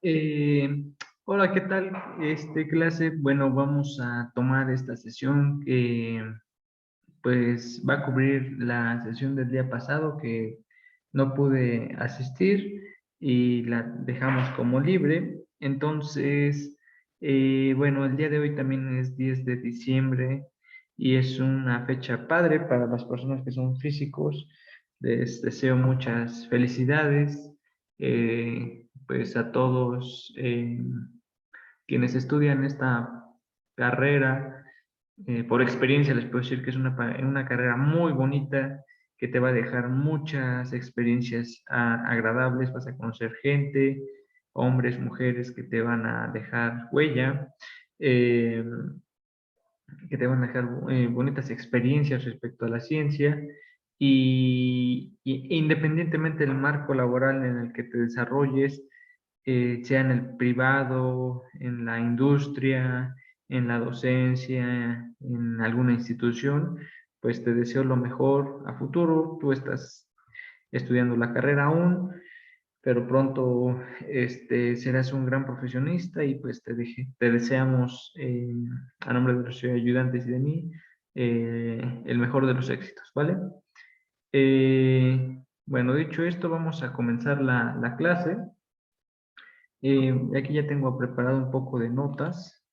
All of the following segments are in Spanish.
Eh, Hola, ¿qué tal? Clase, bueno, vamos a tomar esta sesión que pues va a cubrir la sesión del día pasado que no pude asistir y la dejamos como libre. Entonces, bueno, el día de hoy también es 10 de diciembre y es una fecha padre para las personas que son físicos. Les deseo muchas felicidades, pues a todos quienes estudian esta carrera. Por experiencia les puedo decir que es una carrera muy bonita, que te va a dejar muchas experiencias agradables. Vas a conocer gente, hombres, mujeres que te van a dejar huella, eh, que te van a dejar bonitas experiencias respecto a la ciencia. Y independientemente del marco laboral en el que te desarrolles, sea en el privado, en la industria, en la docencia, en alguna institución, pues te deseo lo mejor a futuro. Tú estás estudiando la carrera aún, pero pronto serás un gran profesionista y pues te deseamos, a nombre de los ayudantes y de mí, el mejor de los éxitos, ¿vale? Bueno, dicho esto, vamos a comenzar la clase. Aquí ya tengo preparado un poco de notas.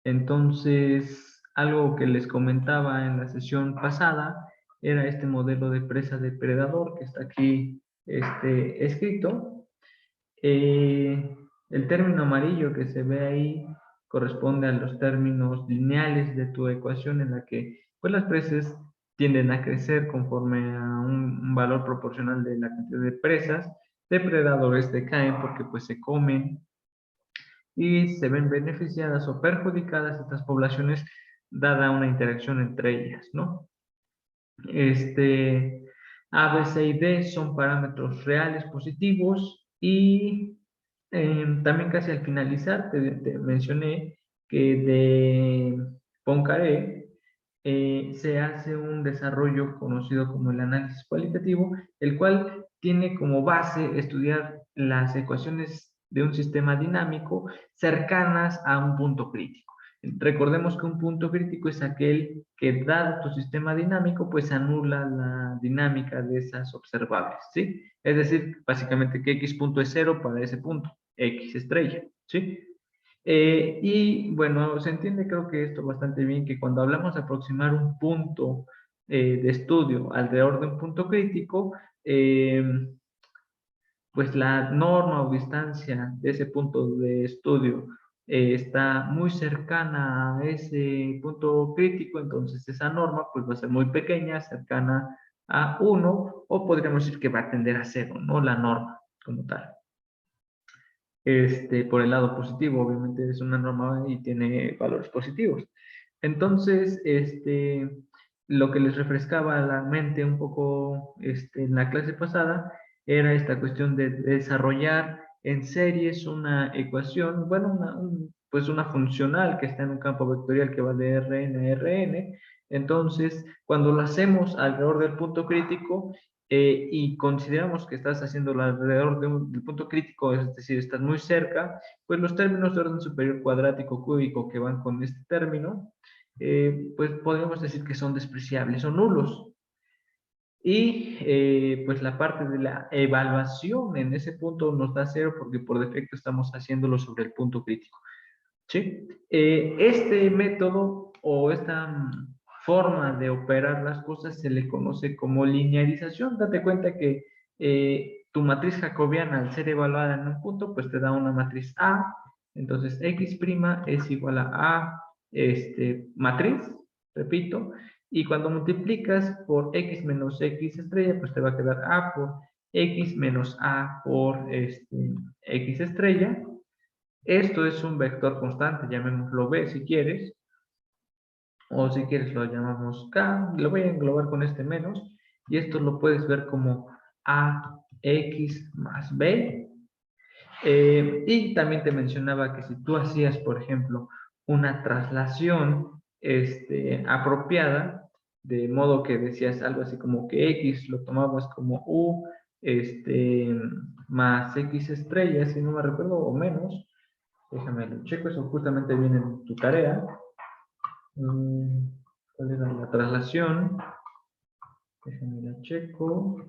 Entonces, algo que les comentaba en la sesión pasada era este modelo de presa depredador que está aquí escrito. El término amarillo que se ve ahí corresponde a los términos lineales de tu ecuación, en la que pues, las presas tienden a crecer conforme a un valor proporcional de la cantidad de presas. Depredadores decaen porque pues se comen y se ven beneficiadas o perjudicadas estas poblaciones dada una interacción entre ellas, ¿no? Este, A, B, C y D son parámetros reales positivos y también casi al finalizar te mencioné que de Poincaré se hace un desarrollo conocido como el análisis cualitativo, el cual tiene como base estudiar las ecuaciones de un sistema dinámico cercanas a un punto crítico. Recordemos que un punto crítico es aquel que, dado tu sistema dinámico, pues anula la dinámica de esas observables, ¿sí? Es decir, básicamente que X punto es cero para ese punto, X estrella, ¿sí? Y bueno, se entiende creo que esto bastante bien, que cuando hablamos de aproximar un punto de estudio alrededor de un punto crítico, eh, pues la norma o distancia de ese punto de estudio está muy cercana a ese punto crítico. Entonces esa norma pues va a ser muy pequeña, cercana a uno, o podríamos decir que va a tender a cero, ¿no? La norma como tal. Por el lado positivo, obviamente es una norma y tiene valores positivos. Entonces, lo que les refrescaba la mente un poco en la clase pasada era esta cuestión de desarrollar en series una ecuación, bueno, pues una funcional que está en un campo vectorial que va de Rn a Rn. Entonces, cuando lo hacemos alrededor del punto crítico, y consideramos que estás haciendo alrededor del punto crítico, es decir, estás muy cerca, pues los términos de orden superior cuadrático cúbico que van con este término, pues podríamos decir que son despreciables o nulos. Y pues la parte de la evaluación en ese punto nos da cero porque por defecto estamos haciéndolo sobre el punto crítico. ¿Sí? Este método o esta forma de operar las cosas se le conoce como linearización. Date cuenta que tu matriz jacobiana, al ser evaluada en un punto, pues te da una matriz A. Entonces, X' es igual a matriz, repito, y cuando multiplicas por X menos X estrella, pues te va a quedar A por X menos A por X estrella. Esto es un vector constante, llamémoslo B si quieres, o si quieres lo llamamos K, lo voy a englobar con este menos, y esto lo puedes ver como AX más B. Y también te mencionaba que si tú hacías, por ejemplo, una traslación apropiada, de modo que decías algo así como que X lo tomabas como U, más x estrella, si no me recuerdo, o menos. Déjame lo checo, eso justamente viene en tu tarea. ¿Cuál era la traslación? Déjame la checo.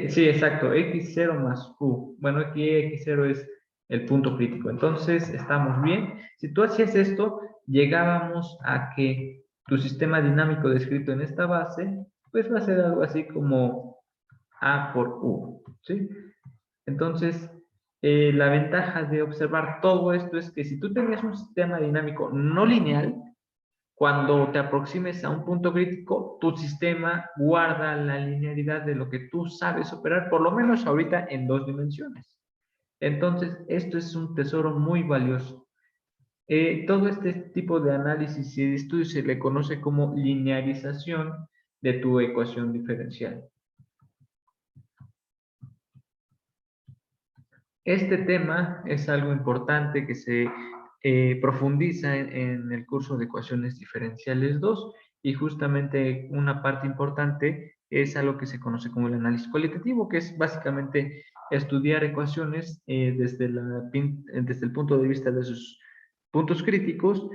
Sí, exacto, x0 más q. Bueno, aquí x0 es el punto crítico. Entonces, estamos bien. Si tú hacías esto, llegábamos a que tu sistema dinámico descrito en esta base, pues va a ser algo así como A por U, ¿sí? Entonces, la ventaja de observar todo esto es que si tú tenías un sistema dinámico no lineal, cuando te aproximes a un punto crítico, tu sistema guarda la linealidad de lo que tú sabes operar, por lo menos ahorita en 2 dimensiones. Entonces, esto es un tesoro muy valioso. Todo este tipo de análisis y de estudio se le conoce como linearización de tu ecuación diferencial. Este tema es algo importante que se profundiza en el curso de ecuaciones diferenciales 2 y justamente una parte importante es algo que se conoce como el análisis cualitativo, que es básicamente estudiar ecuaciones desde el punto de vista de sus puntos críticos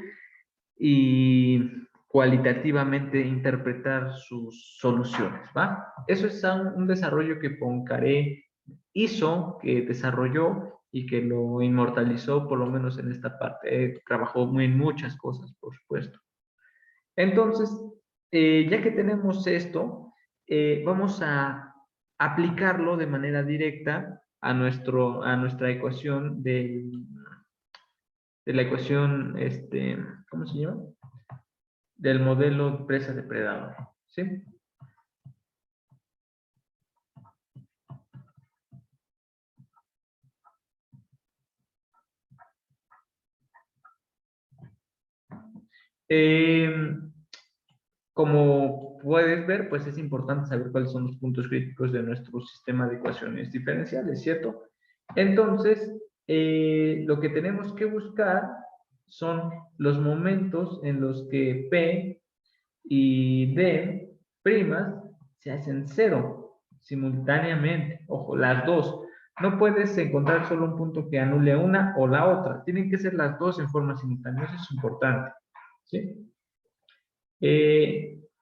y cualitativamente interpretar sus soluciones, ¿va? Eso es un desarrollo que Poincaré hizo, que desarrolló y que lo inmortalizó, por lo menos en esta parte. Trabajó muy en muchas cosas, por supuesto. Entonces, ya que tenemos esto, vamos a aplicarlo de manera directa a nuestra ecuación de la ecuación, ¿cómo se llama? Del modelo presa-depredador, ¿sí? Como puedes ver, pues es importante saber cuáles son los puntos críticos de nuestro sistema de ecuaciones diferenciales, ¿cierto? Entonces, lo que tenemos que buscar son los momentos en los que P y D primas se hacen cero simultáneamente. Ojo, las dos. No puedes encontrar solo un punto que anule una o la otra. Tienen que ser las dos en forma simultánea. Eso es importante. ¿Sí?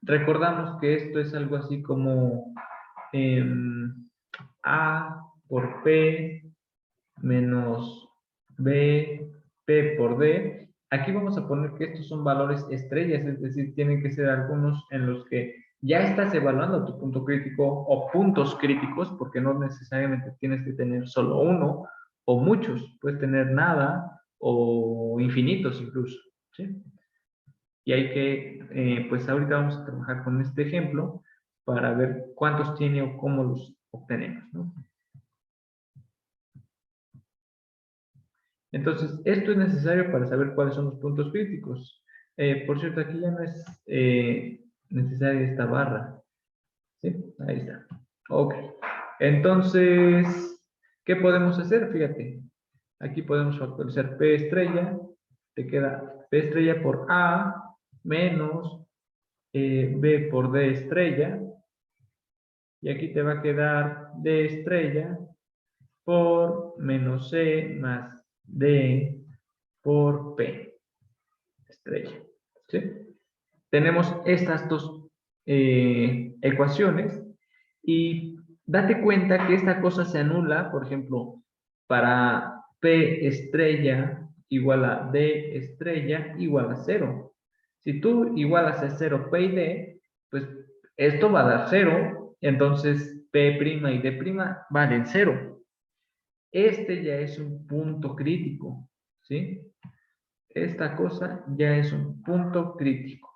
Recordamos que esto es algo así como A por P menos B, P por D. Aquí vamos a poner que estos son valores estrellas, es decir, tienen que ser algunos en los que ya estás evaluando tu punto crítico o puntos críticos, porque no necesariamente tienes que tener solo uno o muchos, puedes tener nada o infinitos incluso, ¿sí? Y hay que, pues ahorita vamos a trabajar con este ejemplo para ver cuántos tiene o cómo los obtenemos, ¿no? Entonces, esto es necesario para saber cuáles son los puntos críticos. Por cierto, aquí ya no es necesaria esta barra. ¿Sí? Ahí está. Ok. Entonces, ¿qué podemos hacer? Fíjate. Aquí podemos factorizar P estrella. Te queda P estrella por A menos B por D estrella. Y aquí te va a quedar D estrella por menos C más D por P estrella. ¿Sí? Tenemos estas dos ecuaciones y date cuenta que esta cosa se anula, por ejemplo, para P estrella igual a D estrella igual a 0. Si tú igualas a 0 P y D, pues esto va a dar 0, entonces P' y D' valen 0. Este ya es un punto crítico, ¿sí? Esta cosa ya es un punto crítico.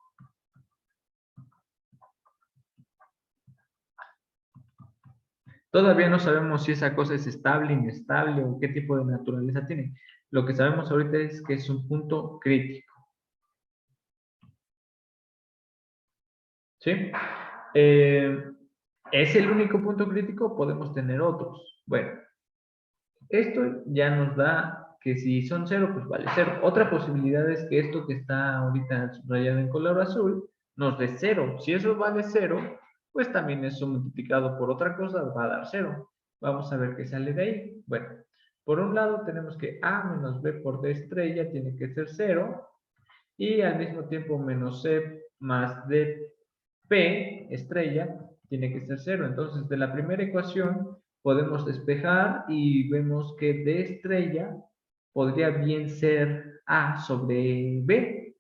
Todavía no sabemos si esa cosa es estable, inestable o qué tipo de naturaleza tiene. Lo que sabemos ahorita es que es un punto crítico. ¿Sí? ¿Es el único punto crítico? Podemos tener otros. Bueno, esto ya nos da que si son 0, pues vale 0. Otra posibilidad es que esto que está ahorita subrayado en color azul nos dé 0. Si eso vale 0, pues también eso multiplicado por otra cosa va a dar 0. Vamos a ver qué sale de ahí. Bueno, por un lado tenemos que A menos B por D estrella tiene que ser 0 y al mismo tiempo menos C más D P estrella tiene que ser 0. Entonces, de la primera ecuación podemos despejar y vemos que D estrella podría bien ser A sobre B.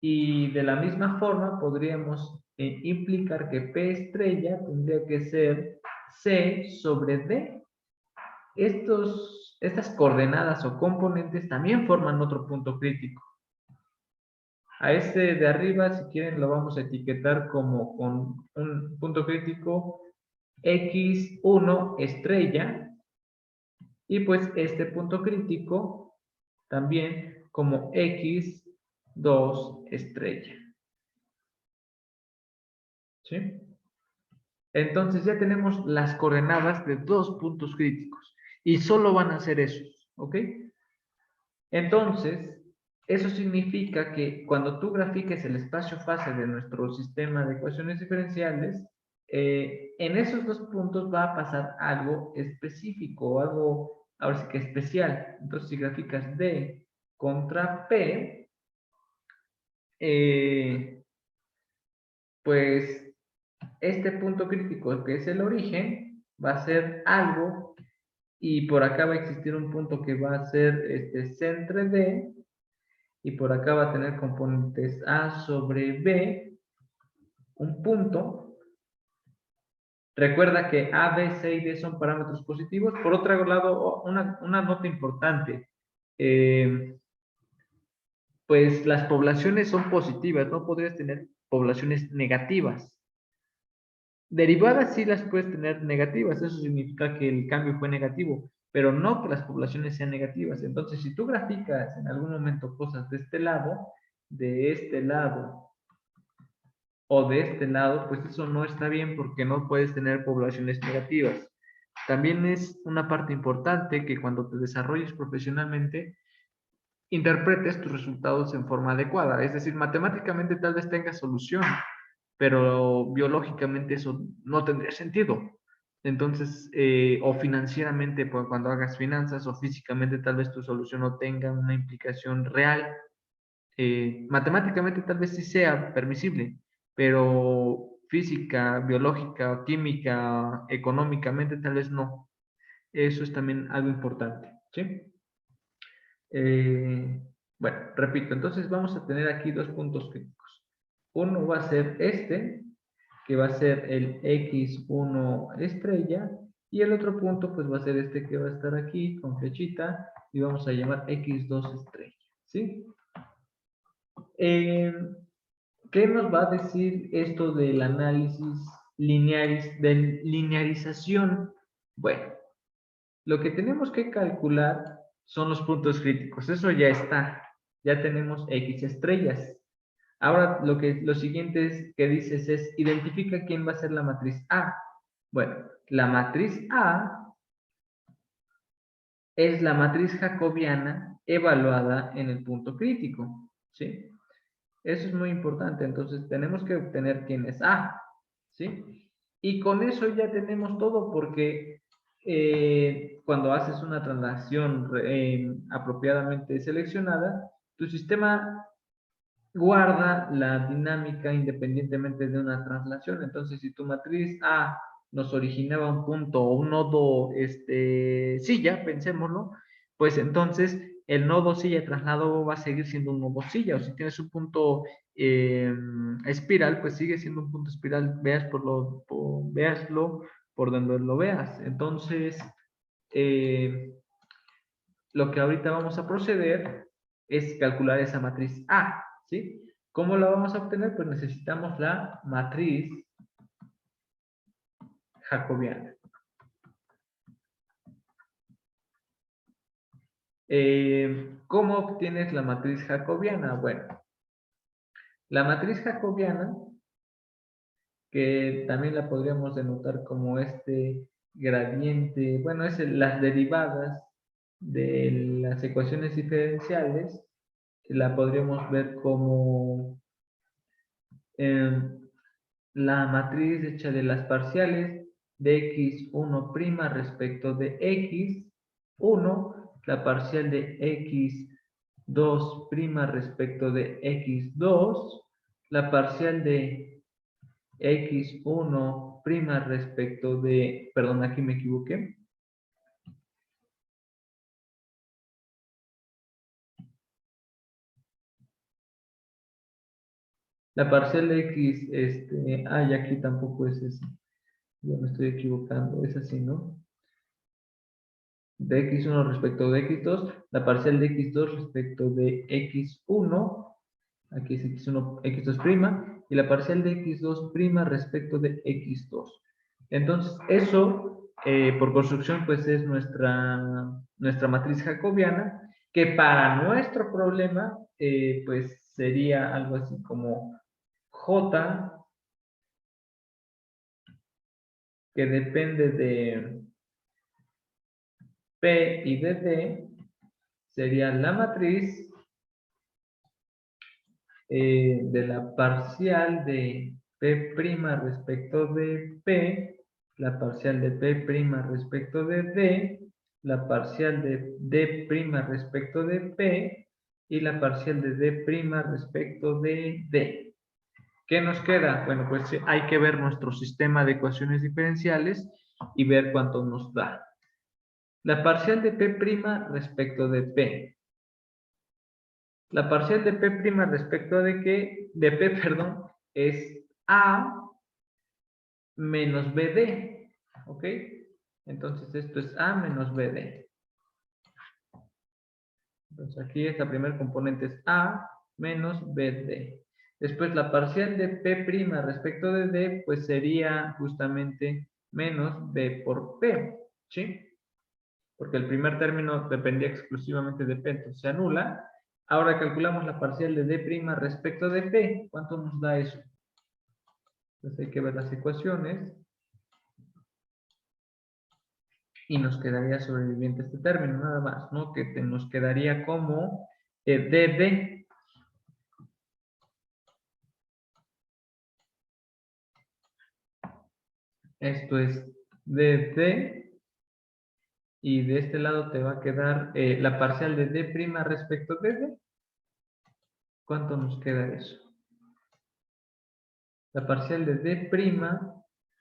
Y de la misma forma podríamos implicar que P estrella tendría que ser C sobre D. Estas coordenadas o componentes también forman otro punto crítico. A este de arriba, si quieren, lo vamos a etiquetar como con un punto crítico X1 estrella. Y pues este punto crítico también como X2 estrella. ¿Sí? Entonces ya tenemos las coordenadas de dos puntos críticos. Y solo van a ser esos. ¿Ok? Entonces, eso significa que cuando tú grafiques el espacio-fase de nuestro sistema de ecuaciones diferenciales, en esos dos puntos va a pasar algo específico, algo, ahora sí que especial. Entonces, si graficas D contra P, pues este punto crítico que es el origen va a ser algo y por acá va a existir un punto que va a ser centre D y por acá va a tener componentes A sobre B, un punto. Recuerda que A, B, C y D son parámetros positivos. Por otro lado, una nota importante. Pues las poblaciones son positivas, no podrías tener poblaciones negativas. Derivadas sí las puedes tener negativas, eso significa que el cambio fue negativo, pero no que las poblaciones sean negativas. Entonces, si tú graficas en algún momento cosas de este lado o de este lado, pues eso no está bien porque no puedes tener poblaciones negativas. También es una parte importante que cuando te desarrolles profesionalmente, interpretes tus resultados en forma adecuada. Es decir, matemáticamente tal vez tenga solución, pero biológicamente eso no tendría sentido. Entonces, o financieramente, pues, cuando hagas finanzas, o físicamente tal vez tu solución no tenga una implicación real. Matemáticamente tal vez sí sea permisible, pero física, biológica, química, económicamente tal vez no. Eso es también algo importante, ¿sí? Bueno, repito, entonces vamos a tener aquí dos puntos críticos. Uno va a ser este, que va a ser el X1 estrella, y el otro punto pues va a ser este que va a estar aquí con flechita, y vamos a llamar X2 estrella, ¿sí? ¿Qué nos va a decir esto del análisis de linearización? Bueno, lo que tenemos que calcular son los puntos críticos. Eso ya está. Ya tenemos X estrellas. Ahora lo siguiente que dices es identifica quién va a ser la matriz A. Bueno, la matriz A es la matriz jacobiana evaluada en el punto crítico. ¿Sí? Eso es muy importante. Entonces tenemos que obtener quién es A. ¿Sí? Y con eso ya tenemos todo porque cuando haces una transacción apropiadamente seleccionada, tu sistema guarda la dinámica independientemente de una traslación. Entonces, si tu matriz A nos originaba un punto o un nodo silla, pensémoslo, pues entonces el nodo silla traslado va a seguir siendo un nodo silla. O si tienes un punto espiral, pues sigue siendo un punto espiral, véaslo por donde lo veas. Entonces, lo que ahorita vamos a proceder es calcular esa matriz A, ¿sí? ¿Cómo la vamos a obtener? Pues necesitamos la matriz jacobiana. ¿Cómo obtienes la matriz jacobiana? Bueno, la matriz jacobiana, que también la podríamos denotar como este gradiente, bueno, es las derivadas de las ecuaciones diferenciales, la podríamos ver como la matriz hecha de las parciales de x1' respecto de x1, la parcial de x2' respecto de x2, la parcial de x1' respecto de, perdón, aquí me equivoqué, la parcial de x, y aquí tampoco es esa, yo me estoy equivocando, es así, ¿no? De x1 respecto de x2, la parcial de x2 respecto de x1, aquí es x1, x2', y la parcial de x2' respecto de x2. Entonces, eso, por construcción, pues es nuestra matriz jacobiana, que para nuestro problema, pues sería algo así como J, que depende de P y de D, sería la matriz de la parcial de P' respecto de P, la parcial de P' respecto de D, la parcial de D' respecto de P y la parcial de D' respecto de D. ¿Qué nos queda? Bueno, pues hay que ver nuestro sistema de ecuaciones diferenciales y ver cuánto nos da. La parcial de P' respecto de P. La parcial de P' respecto de qué, de P, perdón, es A menos BD, ¿ok? Entonces esto es A menos BD. Entonces aquí esta primer componente es A menos BD. Después la parcial de P' respecto de D, pues sería justamente menos B por P, ¿sí? Porque el primer término dependía exclusivamente de P, entonces se anula. Ahora calculamos la parcial de D' respecto de P. ¿Cuánto nos da eso? Entonces hay que ver las ecuaciones. Y nos quedaría sobreviviente este término, nada más, ¿no? Que nos quedaría como DD. Esto es DD. Y de este lado te va a quedar la parcial de D' respecto de D. ¿Cuánto nos queda eso? La parcial de D'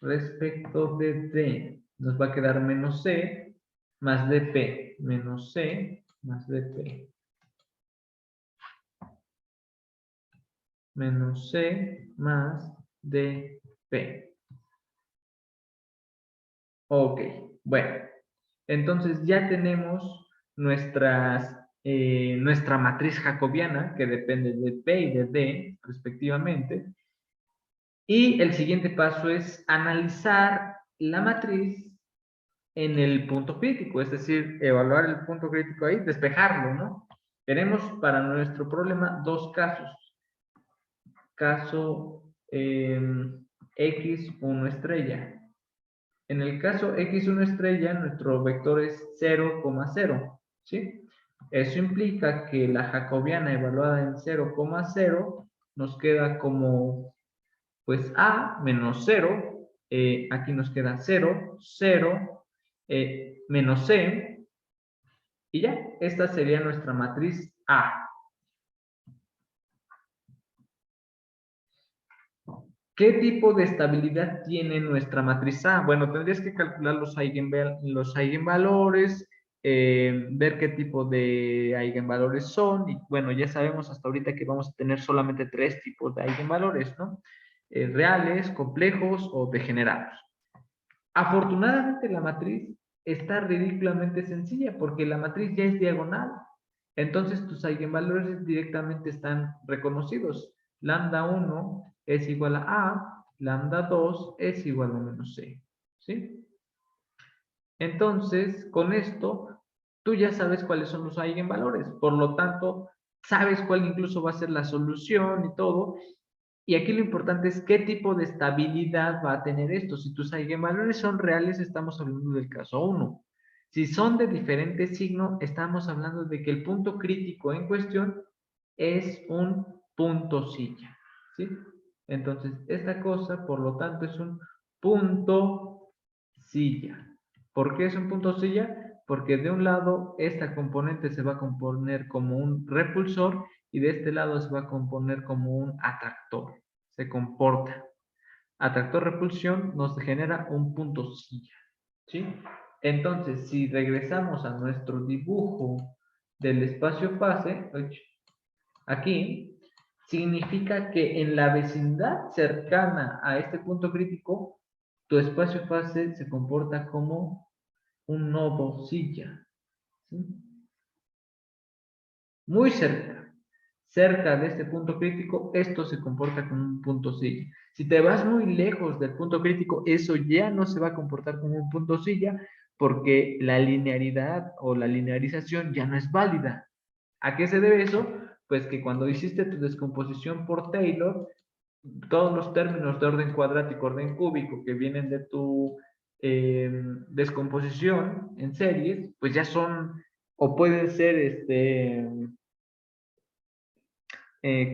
respecto de D. Nos va a quedar menos C más dP. Menos C más dP. Menos C más dP. Ok, bueno. Entonces ya tenemos nuestra matriz jacobiana, que depende de P y de D, respectivamente. Y el siguiente paso es analizar la matriz en el punto crítico, es decir, evaluar el punto crítico ahí, despejarlo, ¿no? Tenemos para nuestro problema dos casos. Caso X1 estrella. En el caso X1 estrella, nuestro vector es 0,0, ¿sí? Eso implica que la jacobiana evaluada en 0,0 nos queda como, pues, A menos 0, aquí nos queda 0, 0, menos C, y ya, esta sería nuestra matriz A. ¿Qué tipo de estabilidad tiene nuestra matriz A? Bueno, tendrías que calcular los eigenvalores, ver qué tipo de eigenvalores son, y bueno, ya sabemos hasta ahorita que vamos a tener solamente tres tipos de eigenvalores, ¿no? Reales, complejos o degenerados. Afortunadamente la matriz está ridículamente sencilla porque la matriz ya es diagonal. Entonces tus eigenvalores directamente están reconocidos. Lambda 1 es igual a A, lambda 2 es igual a menos C. ¿Sí? Entonces, con esto, tú ya sabes cuáles son los eigenvalores. Por lo tanto, sabes cuál incluso va a ser la solución y todo. Y aquí lo importante es qué tipo de estabilidad va a tener esto. Si tus eigenvalores son reales, estamos hablando del caso 1. Si son de diferente signo, estamos hablando de que el punto crítico en cuestión es un punto silla. ¿Sí? Entonces, esta cosa, por lo tanto, es un punto silla. ¿Por qué es un punto silla? Porque de un lado, esta componente se va a componer como un repulsor y de este lado se va a componer como un atractor. Se comporta. Atractor-repulsión nos genera un punto silla. ¿Sí? Entonces, si regresamos a nuestro dibujo del espacio-fase, aquí, significa que en la vecindad cercana a este punto crítico, tu espacio-fase se comporta como un nodo silla. ¿Sí? Muy cerca de este punto crítico, esto se comporta como un punto silla. Si te vas muy lejos del punto crítico, eso ya no se va a comportar como un punto silla porque la linearidad o la linearización ya no es válida. ¿A qué se debe eso? Pues que cuando hiciste tu descomposición por Taylor, todos los términos de orden cuadrático, orden cúbico que vienen de tu descomposición en series, pues ya son, o pueden ser,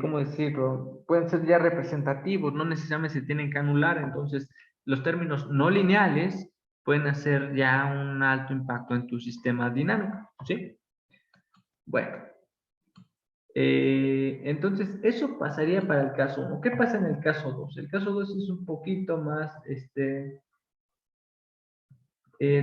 ¿cómo decirlo? Pueden ser ya representativos, no necesariamente se tienen que anular, entonces los términos no lineales pueden hacer ya un alto impacto en tu sistema dinámico, ¿sí? Bueno, entonces eso pasaría para el caso 1. ¿Qué pasa en el caso 2? El caso 2 es un poquito más,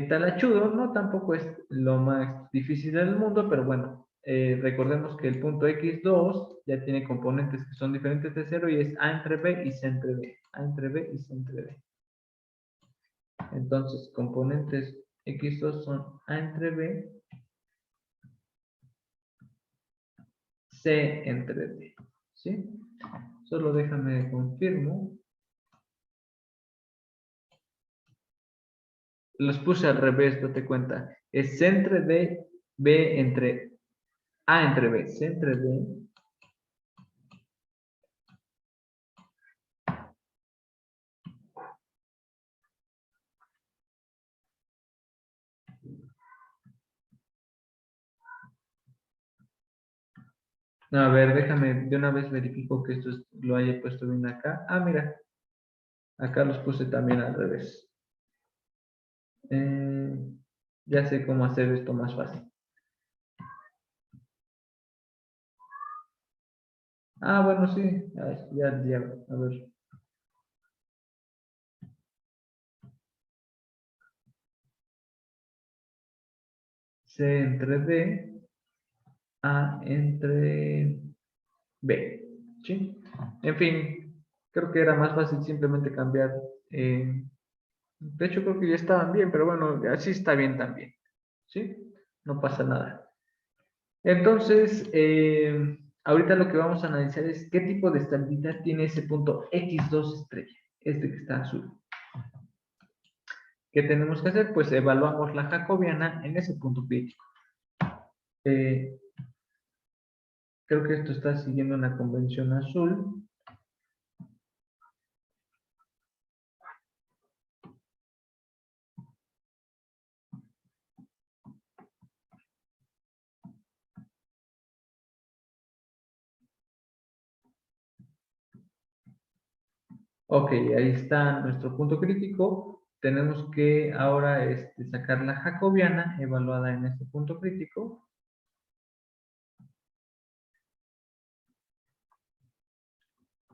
talachudo, no tampoco es lo más difícil del mundo, pero bueno, recordemos que el punto x2 ya tiene componentes que son diferentes de 0 y es a entre b y c entre b, a entre b y c entre b. Entonces, componentes x2 son a entre b, c entre d, ¿sí? Solo déjame confirmo. Los puse al revés, date cuenta. Es C entre D, B entre A entre B, C entre D. No, a ver, déjame, de una vez verifico que esto lo haya puesto bien acá. Ah, mira, acá los puse también al revés. Eh, ya sé cómo hacer esto más fácil. Ah, bueno, sí, ya, a ver. C entre D, A entre B, ¿sí? En fin, creo que era más fácil simplemente cambiar. De hecho, creo que ya estaban bien, pero bueno, así está bien también, ¿sí? No pasa nada. Entonces, ahorita lo que vamos a analizar es qué tipo de estabilidad tiene ese punto X2 estrella, este que está azul. ¿Qué tenemos que hacer? Pues evaluamos la jacobiana en ese punto crítico. Eh, Creo que esto está siguiendo una convención azul. Ok, ahí está nuestro punto crítico. Tenemos que ahora sacar la jacobiana evaluada en este punto crítico.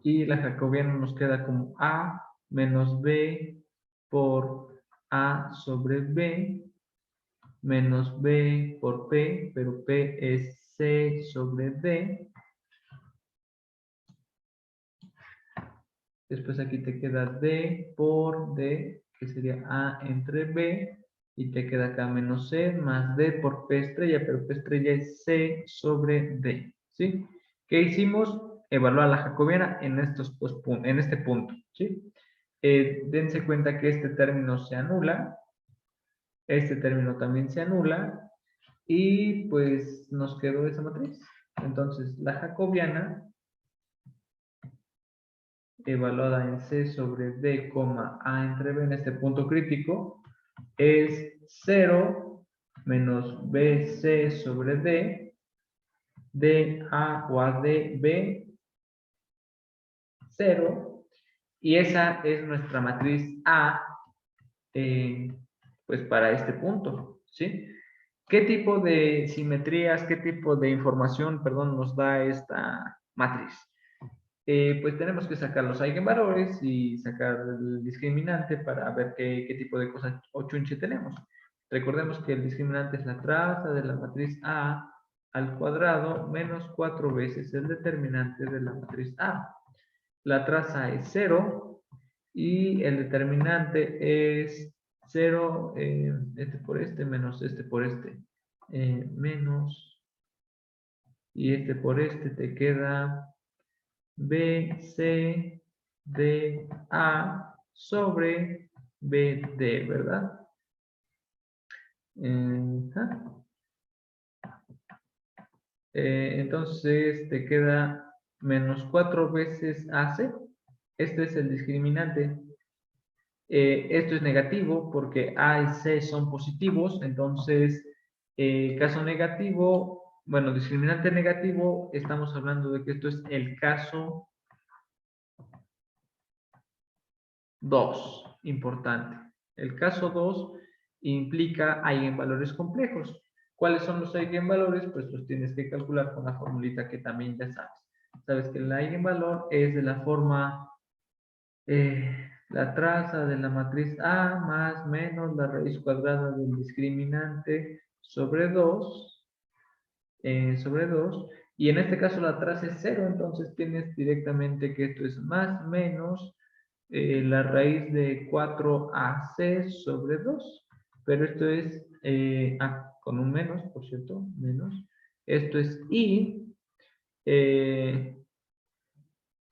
Y la jacobiana nos queda como A menos B por A sobre B menos B por P, pero P es C sobre D. Después aquí te queda D por D, que sería A entre B, y te queda acá menos C más D por P estrella, pero P estrella es C sobre D, ¿sí? ¿Qué hicimos? Evaluar la jacobiana en, en este punto, ¿sí? Dense cuenta que este término se anula, este término también se anula, y pues nos quedó esa matriz. Entonces, la jacobiana evaluada en C sobre D, A entre B en este punto crítico es 0 menos BC sobre D, DA o ADB 0, Y esa es nuestra matriz A, pues para este punto, ¿sí? ¿Qué tipo de simetrías, qué tipo de información, perdón, nos da esta matriz? Pues tenemos que sacar los eigenvalores y sacar el discriminante para ver qué tipo de cosas o chunche tenemos. Recordemos que el discriminante es la traza de la matriz A al cuadrado menos 4 veces el determinante de la matriz A. La traza es 0 y el determinante es 0, este por este menos este por este, menos, y este por este te queda B, C, D, A sobre B, D, ¿verdad? Entonces te queda menos 4 veces AC. Este es el discriminante. Esto es negativo porque A y C son positivos. Entonces, caso negativo, bueno, discriminante negativo, estamos hablando de que esto es el caso 2, importante. El caso 2 implica eigenvalores complejos. ¿Cuáles son los eigenvalores? Pues los tienes que calcular con la formulita que también ya sabes. Sabes que el eigenvalor es de la forma, la traza de la matriz A más menos la raíz cuadrada del discriminante sobre 2, y en este caso la traza es 0, entonces tienes directamente que esto es más menos la raíz de 4AC sobre 2, pero esto es, con un menos, por cierto, menos, esto es I,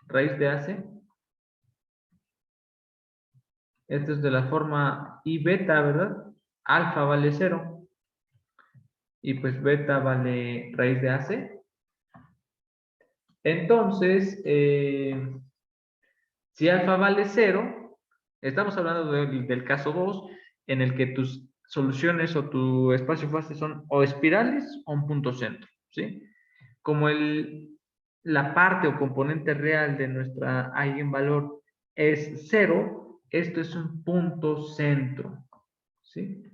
raíz de AC, esto es de la forma I beta, ¿verdad? Alfa vale 0, y pues beta vale raíz de AC. Entonces, si alfa vale 0, estamos hablando del caso 2, en el que tus soluciones o tu espacio fase son o espirales o un punto centro, ¿sí? Como la parte o componente real de nuestra eigenvalor es 0, esto es un punto centro, ¿sí?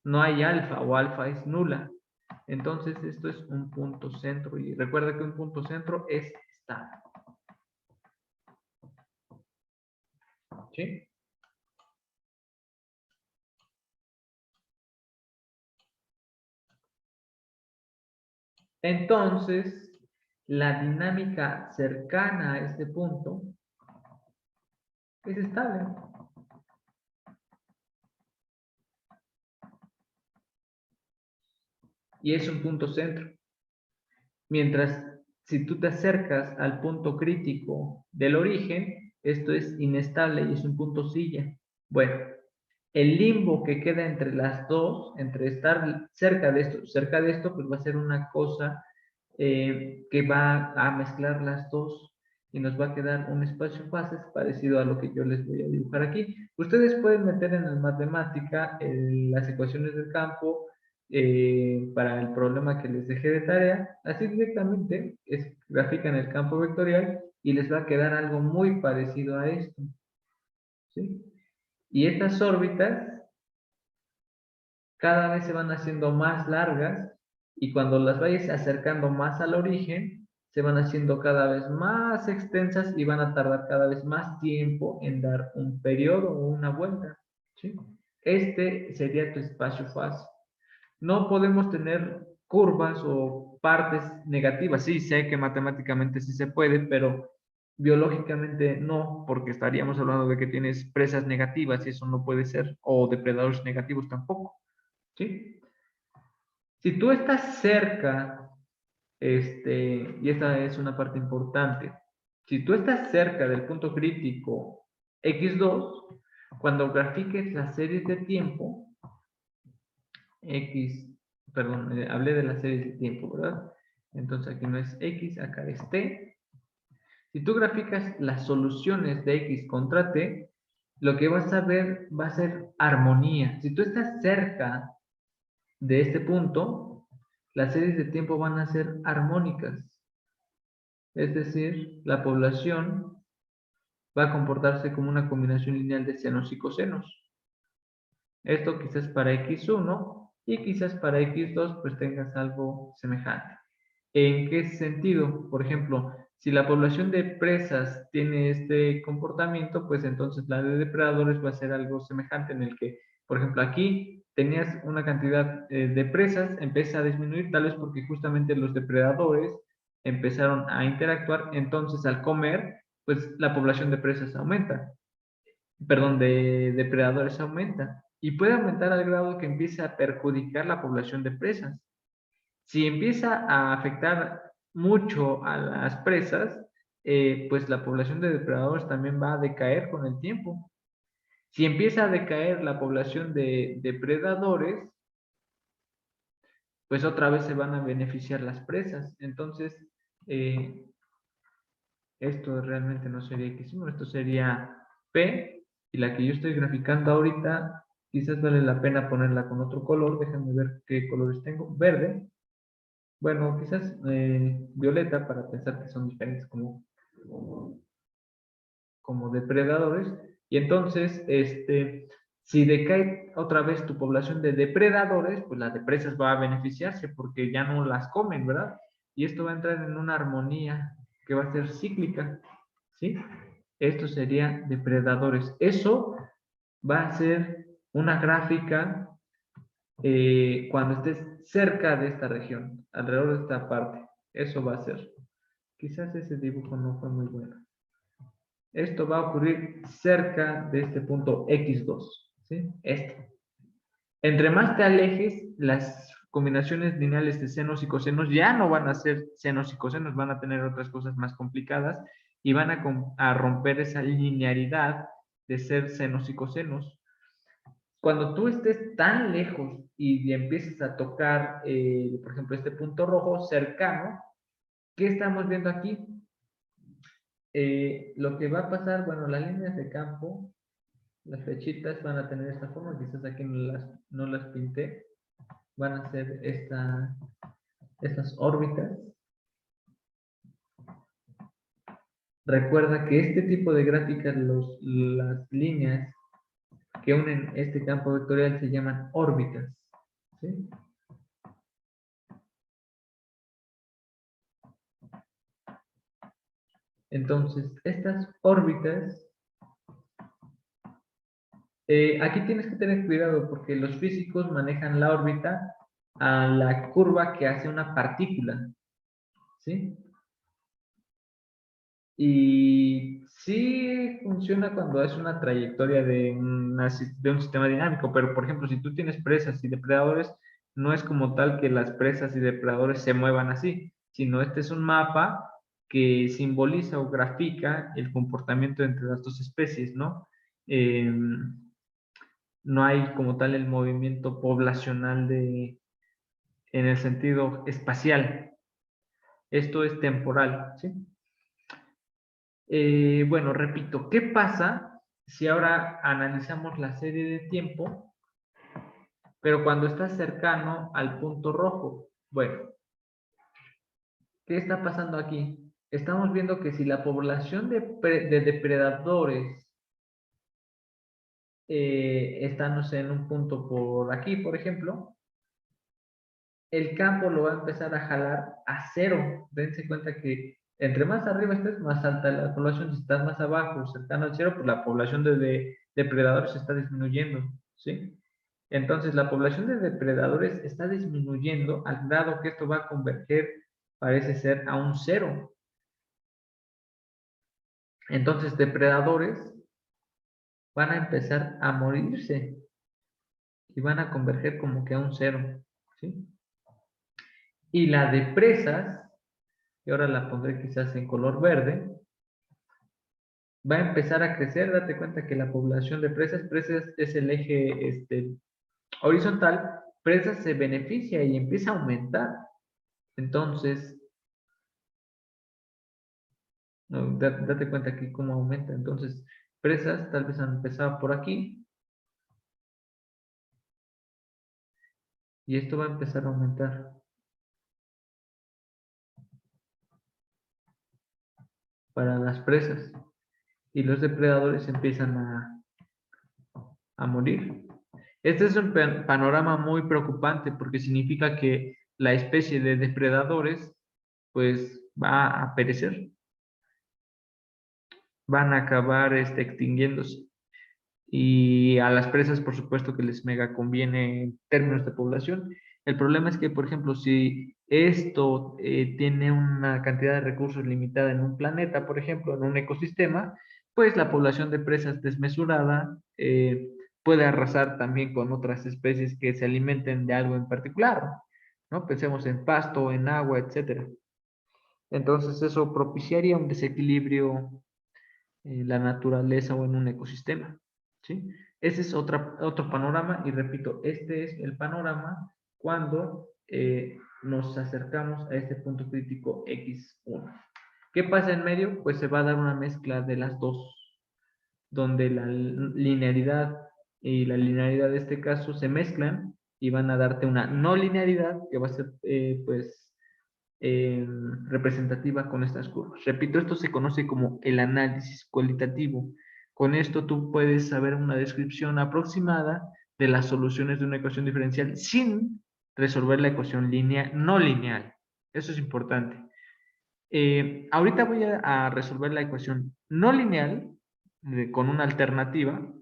No hay alfa o alfa es nula. Entonces esto es un punto centro y recuerda que un punto centro es estable. ¿Sí? Entonces, la dinámica cercana a este punto es estable. Y es un punto centro. Mientras, si tú te acercas al punto crítico del origen, esto es inestable y es un punto silla. Bueno, el limbo que queda entre las dos, entre estar cerca de esto, pues va a ser una cosa que va a mezclar las dos y nos va a quedar un espacio fases parecido a lo que yo les voy a dibujar aquí. Ustedes pueden meter en la matemática las ecuaciones del campo para el problema que les dejé de tarea, así directamente grafican el campo vectorial y les va a quedar algo muy parecido a esto, ¿sí? Y estas órbitas cada vez se van haciendo más largas y cuando las vayas acercando más al origen, se van haciendo cada vez más extensas y van a tardar cada vez más tiempo en dar un periodo o una vuelta, ¿sí? Este sería tu espacio fase. No podemos tener curvas o partes negativas. Sí, sé que matemáticamente sí se puede, pero biológicamente no, porque estaríamos hablando de que tienes presas negativas y eso no puede ser, o depredadores negativos tampoco, ¿sí? Si tú estás cerca, y esta es una parte importante, si tú estás cerca del punto crítico x2, cuando grafiques las series de tiempo, X, perdón, hablé de las series de tiempo, ¿verdad? Entonces aquí no es X, acá es T. Si tú graficas las soluciones de X contra T, lo que vas a ver va a ser armonía. Si tú estás cerca de este punto, las series de tiempo van a ser armónicas. Es decir, la población va a comportarse como una combinación lineal de senos y cosenos. Esto quizás para x1 y quizás para x2 pues tengas algo semejante. ¿En qué sentido? Por ejemplo, si la población de presas tiene este comportamiento, pues entonces la de depredadores va a ser algo semejante en el que, por ejemplo, aquí tenías una cantidad de presas, empieza a disminuir, tal vez porque justamente los depredadores empezaron a interactuar, entonces al comer, pues la población de presas aumenta, perdón, de depredadores aumenta, y puede aumentar al grado que empiece a perjudicar la población de presas. Si empieza a afectar mucho a las presas, pues la población de depredadores también va a decaer con el tiempo. Si empieza a decaer la población de depredadores, pues otra vez se van a beneficiar las presas. Entonces, eh, esto realmente no sería X1, esto sería P, y la que yo estoy graficando ahorita, quizás vale la pena ponerla con otro color. Déjenme ver qué colores tengo. Verde. Bueno, quizás violeta para pensar que son diferentes como depredadores. Y entonces, si decae otra vez tu población de depredadores, pues la de presas va a beneficiarse porque ya no las comen, ¿verdad? Y esto va a entrar en una armonía que va a ser cíclica, ¿sí? Esto sería depredadores. Eso va a ser una gráfica cuando estés cerca de esta región, alrededor de esta parte. Eso va a ser. Quizás ese dibujo no fue muy bueno. Esto va a ocurrir cerca de este punto X2, ¿sí? Entre más te alejes, las combinaciones lineales de senos y cosenos ya no van a ser senos y cosenos, van a tener otras cosas más complicadas y van a romper esa linearidad de ser senos y cosenos. Cuando tú estés tan lejos y empieces a tocar, por ejemplo, este punto rojo cercano, ¿qué estamos viendo aquí? Lo que va a pasar, bueno, las líneas de campo, las flechitas van a tener esta forma, quizás aquí no las pinté, van a ser estas órbitas. Recuerda que este tipo de gráficas, las líneas que unen este campo vectorial se llaman órbitas, ¿sí? Entonces, estas órbitas, aquí tienes que tener cuidado porque los físicos manejan la órbita a la curva que hace una partícula, ¿sí? Y sí funciona cuando es una trayectoria de un sistema dinámico, pero por ejemplo, si tú tienes presas y depredadores, no es como tal que las presas y depredadores se muevan así, sino este es un mapa que simboliza o grafica el comportamiento entre las dos especies, ¿no? No hay como tal el movimiento poblacional en el sentido espacial. Esto es temporal, ¿sí? Bueno, repito, ¿qué pasa si ahora analizamos la serie de tiempo, pero cuando está cercano al punto rojo? Bueno, ¿qué está pasando aquí? Estamos viendo que si la población de depredadores está, no sé, en un punto por aquí, por ejemplo, el campo lo va a empezar a jalar a cero. Dense cuenta que entre más arriba estés, más alta la población. Si estás más abajo, cercano al cero, pues la población de depredadores está disminuyendo, ¿sí? Entonces, la población de depredadores está disminuyendo al grado que esto va a converger, parece ser, a un cero. Entonces, depredadores van a empezar a morirse y van a converger como que a un cero, ¿sí? Y la de presas, y ahora la pondré quizás en color verde, va a empezar a crecer. Date cuenta que la población de presas es el eje horizontal, presas se beneficia y empieza a aumentar. Entonces, no, date cuenta aquí cómo aumenta. Entonces, presas tal vez han empezado por aquí y esto va a empezar a aumentar para las presas. y los depredadores empiezan a morir. Este es un panorama muy preocupante porque significa que la especie de depredadores pues va a perecer, van a acabar extinguiéndose. Y a las presas, por supuesto, que les mega conviene en términos de población. El problema es que, por ejemplo, si esto tiene una cantidad de recursos limitada en un planeta, por ejemplo, en un ecosistema, pues la población de presas desmesurada puede arrasar también con otras especies que se alimenten de algo en particular, ¿no? Pensemos en pasto, en agua, etcétera. Entonces eso propiciaría un desequilibrio en la naturaleza o en un ecosistema, ¿sí? Ese es otro panorama y repito, este es el panorama cuando nos acercamos a este punto crítico X1. ¿Qué pasa en medio? Pues se va a dar una mezcla de las dos, donde la linealidad y la linealidad de este caso se mezclan y van a darte una no linealidad que va a ser pues representativa con estas curvas. Repito, esto se conoce como el análisis cualitativo. Con esto tú puedes saber una descripción aproximada de las soluciones de una ecuación diferencial sin resolver la ecuación no lineal. Eso es importante. Ahorita voy a resolver la ecuación no lineal con una alternativa,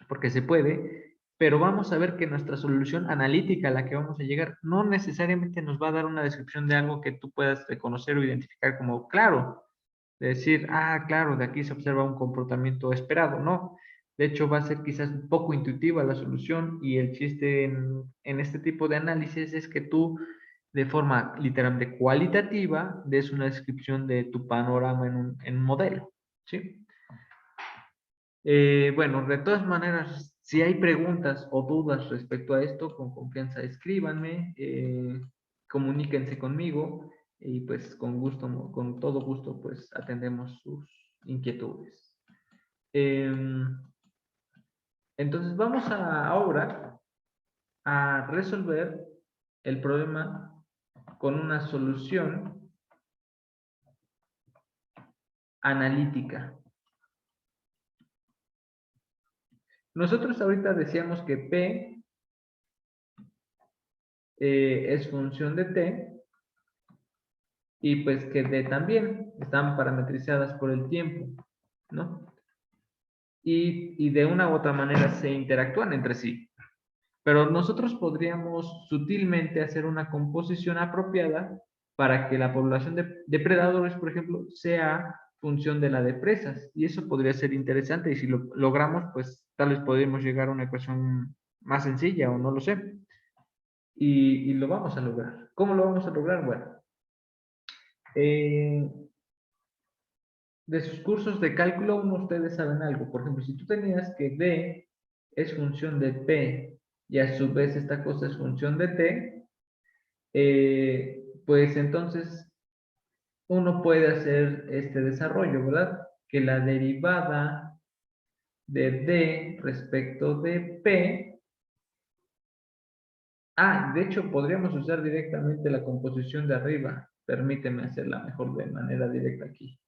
porque se puede, pero vamos a ver que nuestra solución analítica a la que vamos a llegar no necesariamente nos va a dar una descripción de algo que tú puedas reconocer o identificar como claro, de decir, ah, claro, de aquí se observa un comportamiento esperado, no. De hecho, va a ser quizás un poco intuitiva la solución y el chiste en este tipo de análisis es que tú, de forma literalmente cualitativa, des una descripción de tu panorama en un modelo, ¿sí? Bueno, de todas maneras, si hay preguntas o dudas respecto a esto, con confianza escríbanme, comuníquense conmigo y pues con gusto, con todo gusto, pues atendemos sus inquietudes. Entonces vamos ahora a resolver el problema con una solución analítica. Nosotros ahorita decíamos que P es función de T y pues que D también están parametrizadas por el tiempo, ¿no? Y de una u otra manera se interactúan entre sí. Pero nosotros podríamos sutilmente hacer una composición apropiada para que la población de depredadores, por ejemplo, sea función de la de presas. Y eso podría ser interesante y si lo logramos, pues tal vez podríamos llegar a una ecuación más sencilla o no lo sé. Y lo vamos a lograr. ¿Cómo lo vamos a lograr? Bueno, de sus cursos de cálculo 1 ustedes saben algo. Por ejemplo, si tú tenías que D es función de P y a su vez esta cosa es función de T, pues entonces uno puede hacer este desarrollo, ¿verdad? Que la derivada de D respecto de P, de hecho podríamos usar directamente la composición de arriba. Permíteme hacerla mejor de manera directa aquí.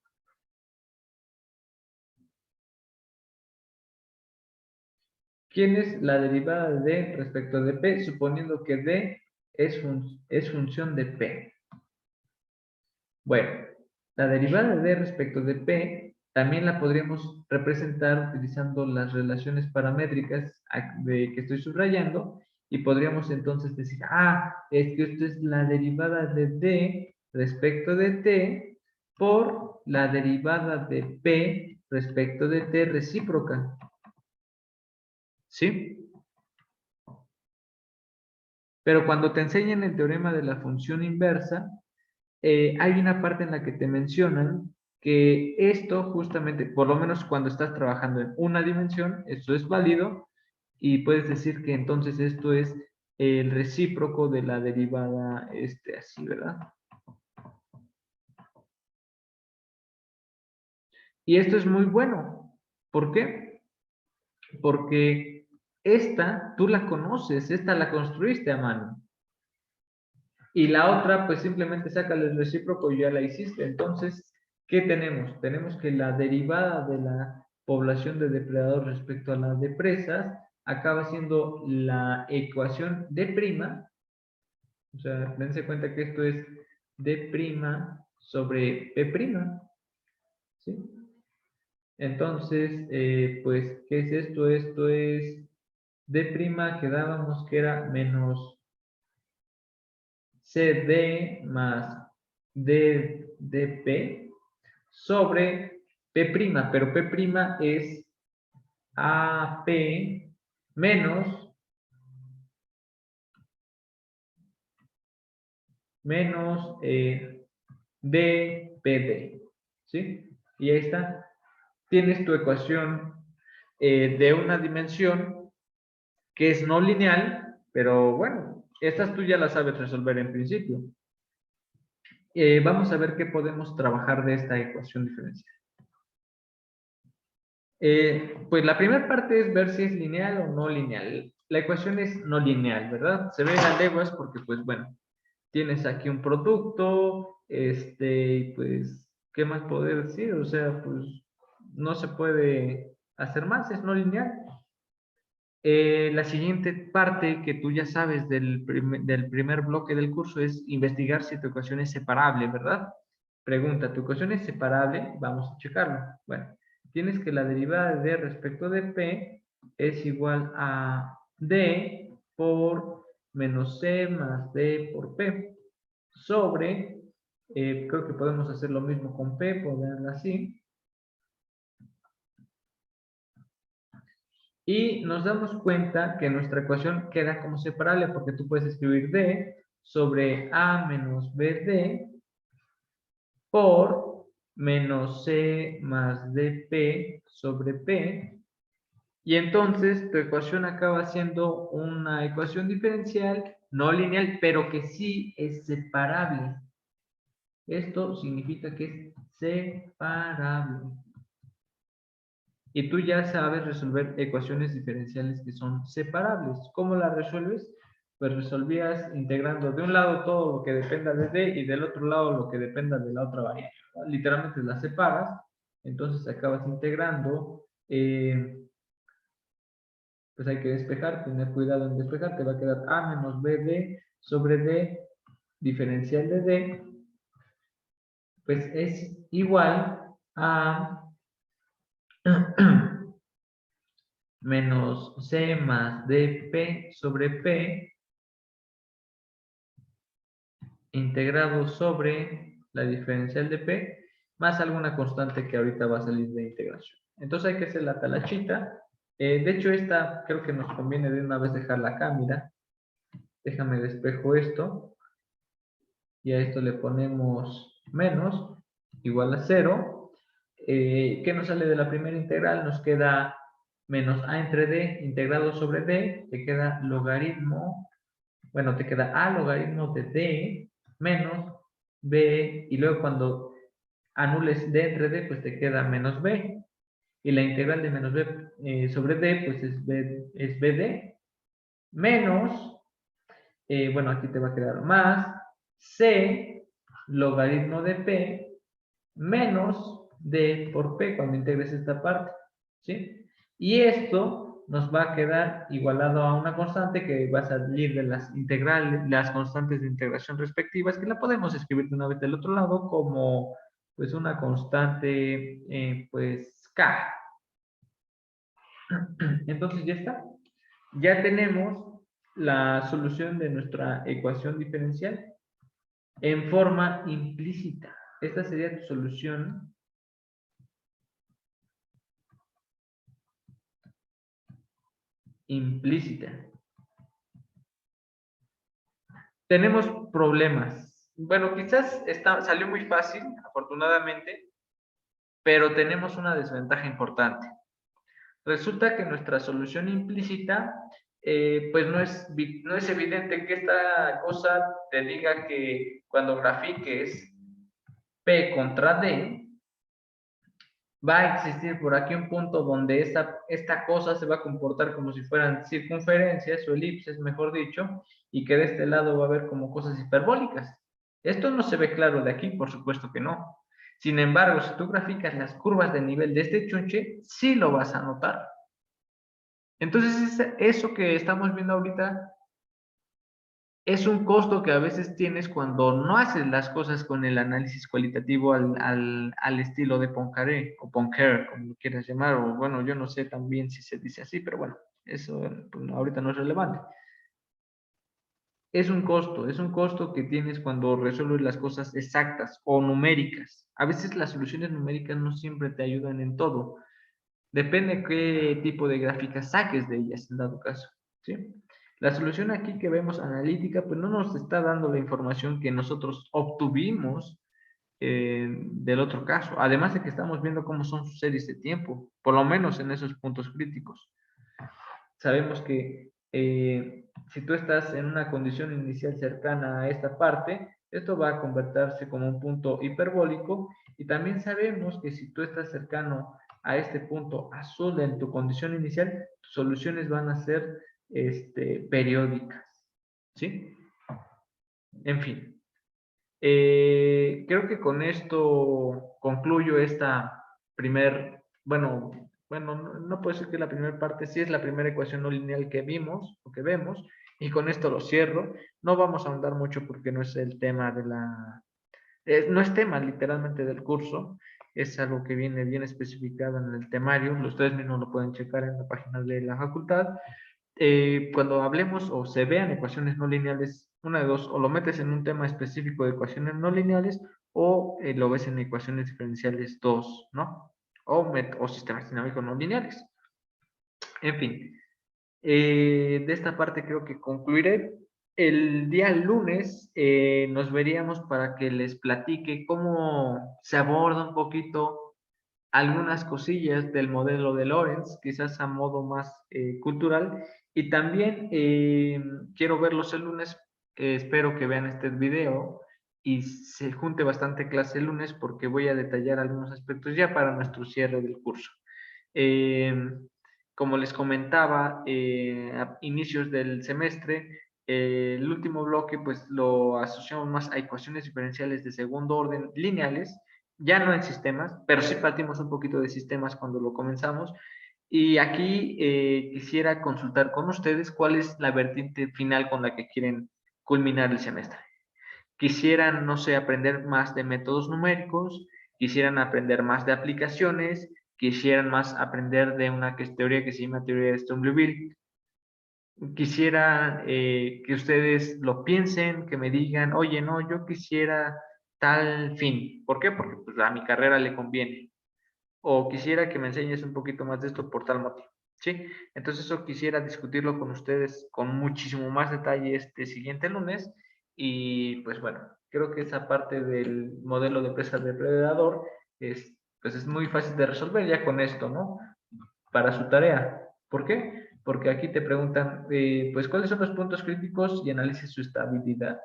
¿Quién es la derivada de D respecto de P? Suponiendo que D es función de P. Bueno, la derivada de D respecto de P también la podríamos representar utilizando las relaciones paramétricas que estoy subrayando y podríamos entonces decir, es que esto es la derivada de D respecto de T por la derivada de P respecto de T recíproca. ¿Sí? Pero cuando te enseñan el teorema de la función inversa, hay una parte en la que te mencionan que esto justamente, por lo menos cuando estás trabajando en una dimensión, esto es válido y puedes decir que entonces esto es el recíproco de la derivada así, ¿verdad? Y esto es muy bueno. ¿Por qué? Porque esta tú la conoces, esta la construiste a mano. Y la otra, pues simplemente sácale el recíproco y ya la hiciste. Entonces, ¿Qué tenemos? Tenemos que la derivada de la población de depredadores respecto a la de presas acaba siendo la ecuación D', o sea, dense cuenta que esto es D' sobre P', ¿sí? Entonces, pues, ¿qué es esto? Esto es D' que dábamos que era menos CD más DP sobre P', pero P' es AP menos DPD, ¿sí? Y ahí está. Tienes tu ecuación de una dimensión que es no lineal, pero bueno, estas tú ya las sabes resolver en principio. Vamos a ver qué podemos trabajar de esta ecuación diferencial. Pues la primera parte es ver si es lineal o no lineal. La ecuación es no lineal, ¿verdad? Se ve a leguas porque, pues bueno, tienes aquí un producto, pues, ¿qué más poder decir? O sea, pues, no se puede hacer más, es no lineal. La siguiente parte que tú ya sabes del primer bloque del curso es investigar si tu ecuación es separable, ¿verdad? Pregunta, ¿tu ecuación es separable? Vamos a checarlo. Bueno, tienes que la derivada de D respecto de P es igual a D por menos C más D por P sobre, creo que podemos hacer lo mismo con P, ponerla así, y nos damos cuenta que nuestra ecuación queda como separable porque tú puedes escribir D sobre A menos BD por menos C más DP sobre P, y entonces tu ecuación acaba siendo una ecuación diferencial no lineal, pero que sí es separable. Esto significa que es separable. Y tú ya sabes resolver ecuaciones diferenciales que son separables. ¿Cómo las resuelves? Pues resolvías integrando de un lado todo lo que dependa de D y del otro lado lo que dependa de la otra variable. Literalmente las separas, entonces acabas integrando. Pues hay que despejar, tener cuidado en despejar, te va a quedar A menos BD sobre D diferencial de D, pues es igual a menos C más DP sobre P integrado sobre la diferencial de P más alguna constante que ahorita va a salir de integración. Entonces hay que hacer la talachita. De hecho, esta creo que nos conviene de una vez dejarla acá, mira. Déjame despejo esto. Y a esto le ponemos menos, igual a 0. ¿Qué nos sale de la primera integral? Nos queda menos a entre d integrado sobre d, te queda logaritmo, bueno, te queda a logaritmo de d menos b, y luego cuando anules d entre d, pues te queda menos b, y la integral de menos b sobre d, pues es bd, menos, bueno, aquí te va a quedar más c logaritmo de p menos d por p cuando integres esta parte, ¿sí? Y esto nos va a quedar igualado a una constante que va a salir de las integrales, las constantes de integración respectivas, que la podemos escribir de una vez del otro lado como pues una constante, pues k. Entonces ya está. Ya tenemos la solución de nuestra ecuación diferencial en forma implícita. Esta sería tu solución implícita. Tenemos problemas. Bueno, quizás salió muy fácil, afortunadamente, pero tenemos una desventaja importante. Resulta que nuestra solución implícita, pues no es evidente que esta cosa te diga que cuando grafiques P contra D, va a existir por aquí un punto donde esta cosa se va a comportar como si fueran circunferencias o elipses, mejor dicho, y que de este lado va a haber como cosas hiperbólicas. Esto no se ve claro de aquí, por supuesto que no. Sin embargo, si tú graficas las curvas de nivel de este chunche, sí lo vas a notar. Entonces, eso que estamos viendo ahorita es un costo que a veces tienes cuando no haces las cosas con el análisis cualitativo al estilo de Poincaré o Poincaré, como lo quieras llamar, o bueno, yo no sé también si se dice así, pero bueno, eso pues, ahorita no es relevante. Es un costo que tienes cuando resuelves las cosas exactas o numéricas. A veces las soluciones numéricas no siempre te ayudan en todo. Depende qué tipo de gráficas saques de ellas, en dado caso. ¿Sí? La solución aquí que vemos analítica, pues no nos está dando la información que nosotros obtuvimos del otro caso. Además de que estamos viendo cómo son sus series de tiempo, por lo menos en esos puntos críticos. Sabemos que si tú estás en una condición inicial cercana a esta parte, esto va a convertirse como un punto hiperbólico, y también sabemos que si tú estás cercano a este punto azul en tu condición inicial, tus soluciones van a ser periódicas, ¿sí? En fin, creo que con esto concluyo esta bueno, no puedo decir que la primera parte, sí es la primera ecuación no lineal que vimos o que vemos, y con esto lo cierro. No vamos a ahondar mucho porque no es el tema de no es tema literalmente del curso, es algo que viene bien especificado en el temario, ustedes mismos lo pueden checar en la página de la facultad. Cuando hablemos o se vean ecuaciones no lineales, una de dos, o lo metes en un tema específico de ecuaciones no lineales, o lo ves en ecuaciones diferenciales 2, ¿no? O sistemas dinámicos no lineales. En fin, de esta parte creo que concluiré. El día lunes nos veríamos para que les platique cómo se aborda un poquito algunas cosillas del modelo de Lorenz, quizás a modo más cultural. Y también quiero verlos el lunes. Espero que vean este video y se junte bastante clase el lunes, porque voy a detallar algunos aspectos ya para nuestro cierre del curso. Eh, Como les comentaba, a inicios del semestre, el último bloque pues lo asociamos más a ecuaciones diferenciales de segundo orden lineales, ya no en sistemas, pero sí partimos un poquito de sistemas cuando lo comenzamos. Y aquí quisiera consultar con ustedes cuál es la vertiente final con la que quieren culminar el semestre. Quisieran, no sé, aprender más de métodos numéricos, quisieran aprender más de aplicaciones, quisieran más aprender de una teoría que se llama teoría de Sturm-Liouville. Quisiera que ustedes lo piensen, que me digan, oye, no, yo quisiera tal fin. ¿Por qué? Porque pues, a mi carrera le conviene. O quisiera que me enseñes un poquito más de esto por tal motivo. ¿Sí? Entonces eso quisiera discutirlo con ustedes con muchísimo más detalle este siguiente lunes. Y pues bueno, creo que esa parte del modelo de presa depredador pues es muy fácil de resolver ya con esto, ¿no? Para su tarea. ¿Por qué? Porque aquí te preguntan, pues, ¿cuáles son los puntos críticos? Y analice su estabilidad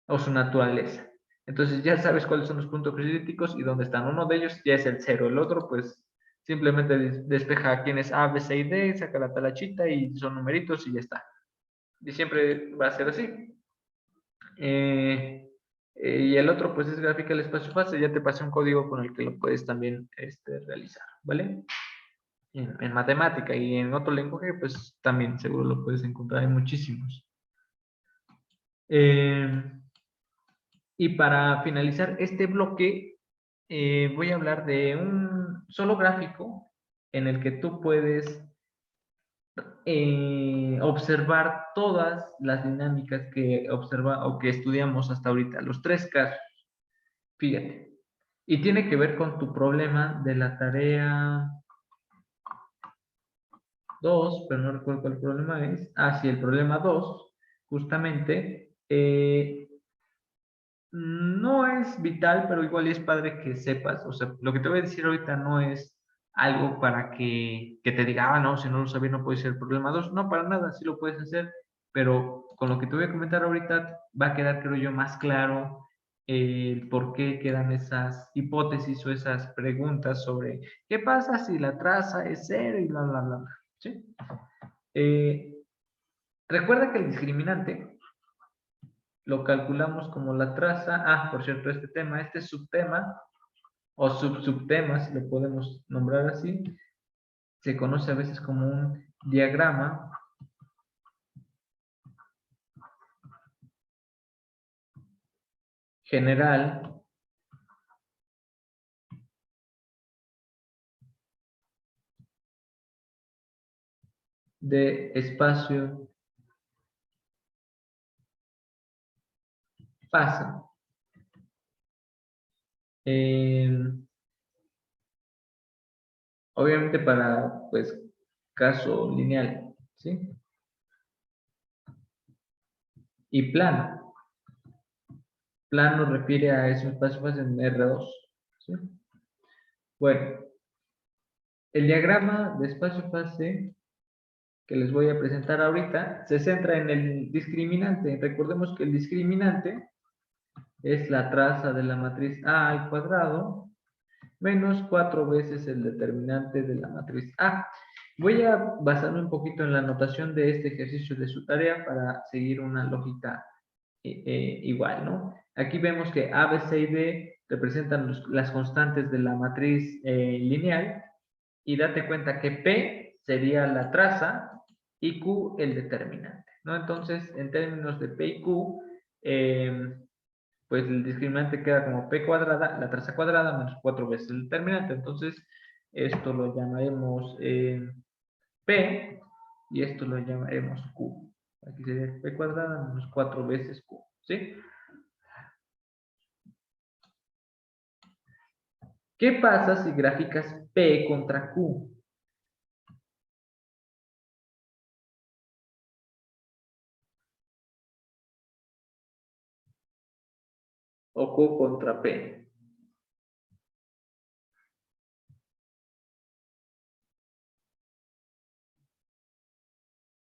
o su naturaleza. Entonces ya sabes cuáles son los puntos críticos y dónde están. Uno de ellos ya es el cero, el otro pues simplemente despeja quién es A, B, C y D, saca la talachita y son numeritos y ya está. Y siempre va a ser así. Y el otro pues es gráfica del espacio fase, ya te pasé un código con el que lo puedes también realizar, ¿vale? En matemática y en otro lenguaje pues también seguro lo puedes encontrar, hay muchísimos. Y para finalizar este bloque, voy a hablar de un solo gráfico en el que tú puedes observar todas las dinámicas que observa o que estudiamos hasta ahorita, los tres casos. Fíjate. Y tiene que ver con tu problema de la tarea 2, pero no recuerdo cuál problema es. Ah, sí, el problema 2, justamente. No es vital, pero igual es padre que sepas. O sea, lo que te voy a decir ahorita no es algo para que te diga, ah, no, si no lo sabía no puede ser problema 2. No, para nada, sí lo puedes hacer, pero con lo que te voy a comentar ahorita va a quedar, creo yo, más claro el por qué quedan esas hipótesis o esas preguntas sobre qué pasa si la traza es cero y bla, bla, bla, bla. ¿Sí? Eh, Recuerda que el discriminante lo calculamos como la traza. Ah, por cierto, este subtema o subtemas, lo podemos nombrar así, se conoce a veces como un diagrama general de espacio fase. Obviamente para, pues, caso lineal, ¿sí? Y plano. Plano refiere a ese espacio fase en R2, ¿sí? Bueno, el diagrama de espacio fase que les voy a presentar ahorita se centra en el discriminante. Recordemos que el discriminante es la traza de la matriz A al cuadrado menos 4 veces el determinante de la matriz A. Voy a basarme un poquito en la notación de este ejercicio de su tarea para seguir una lógica igual, ¿no? Aquí vemos que A, B, C y D representan las constantes de la matriz lineal y date cuenta que P sería la traza y Q el determinante, ¿no? Entonces, en términos de P y Q, pues el discriminante queda como P cuadrada, la traza cuadrada menos 4 veces el determinante. Entonces, esto lo llamaremos P y esto lo llamaremos Q. Aquí sería P cuadrada menos 4 veces Q, ¿sí? ¿Qué pasa si graficas P contra Q? O Q contra P.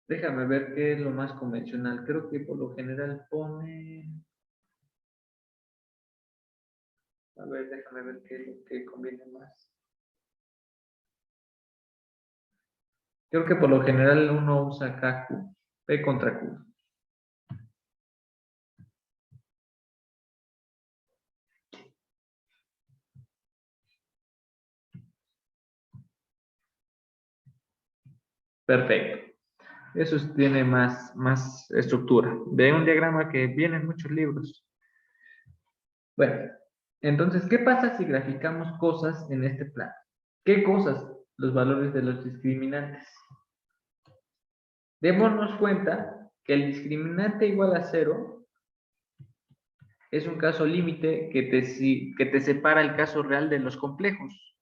Déjame ver qué es lo más convencional. Creo que por lo general pone... A ver, déjame ver qué es lo que conviene más. Creo que por lo general uno usa acá Q. P contra Q. Perfecto. Eso tiene más estructura. De un diagrama que viene en muchos libros. Bueno, entonces, ¿qué pasa si graficamos cosas en este plano? ¿Qué cosas? Los valores de los discriminantes. Démonos cuenta que el discriminante igual a 0 es un caso límite que te separa el caso real de los complejos.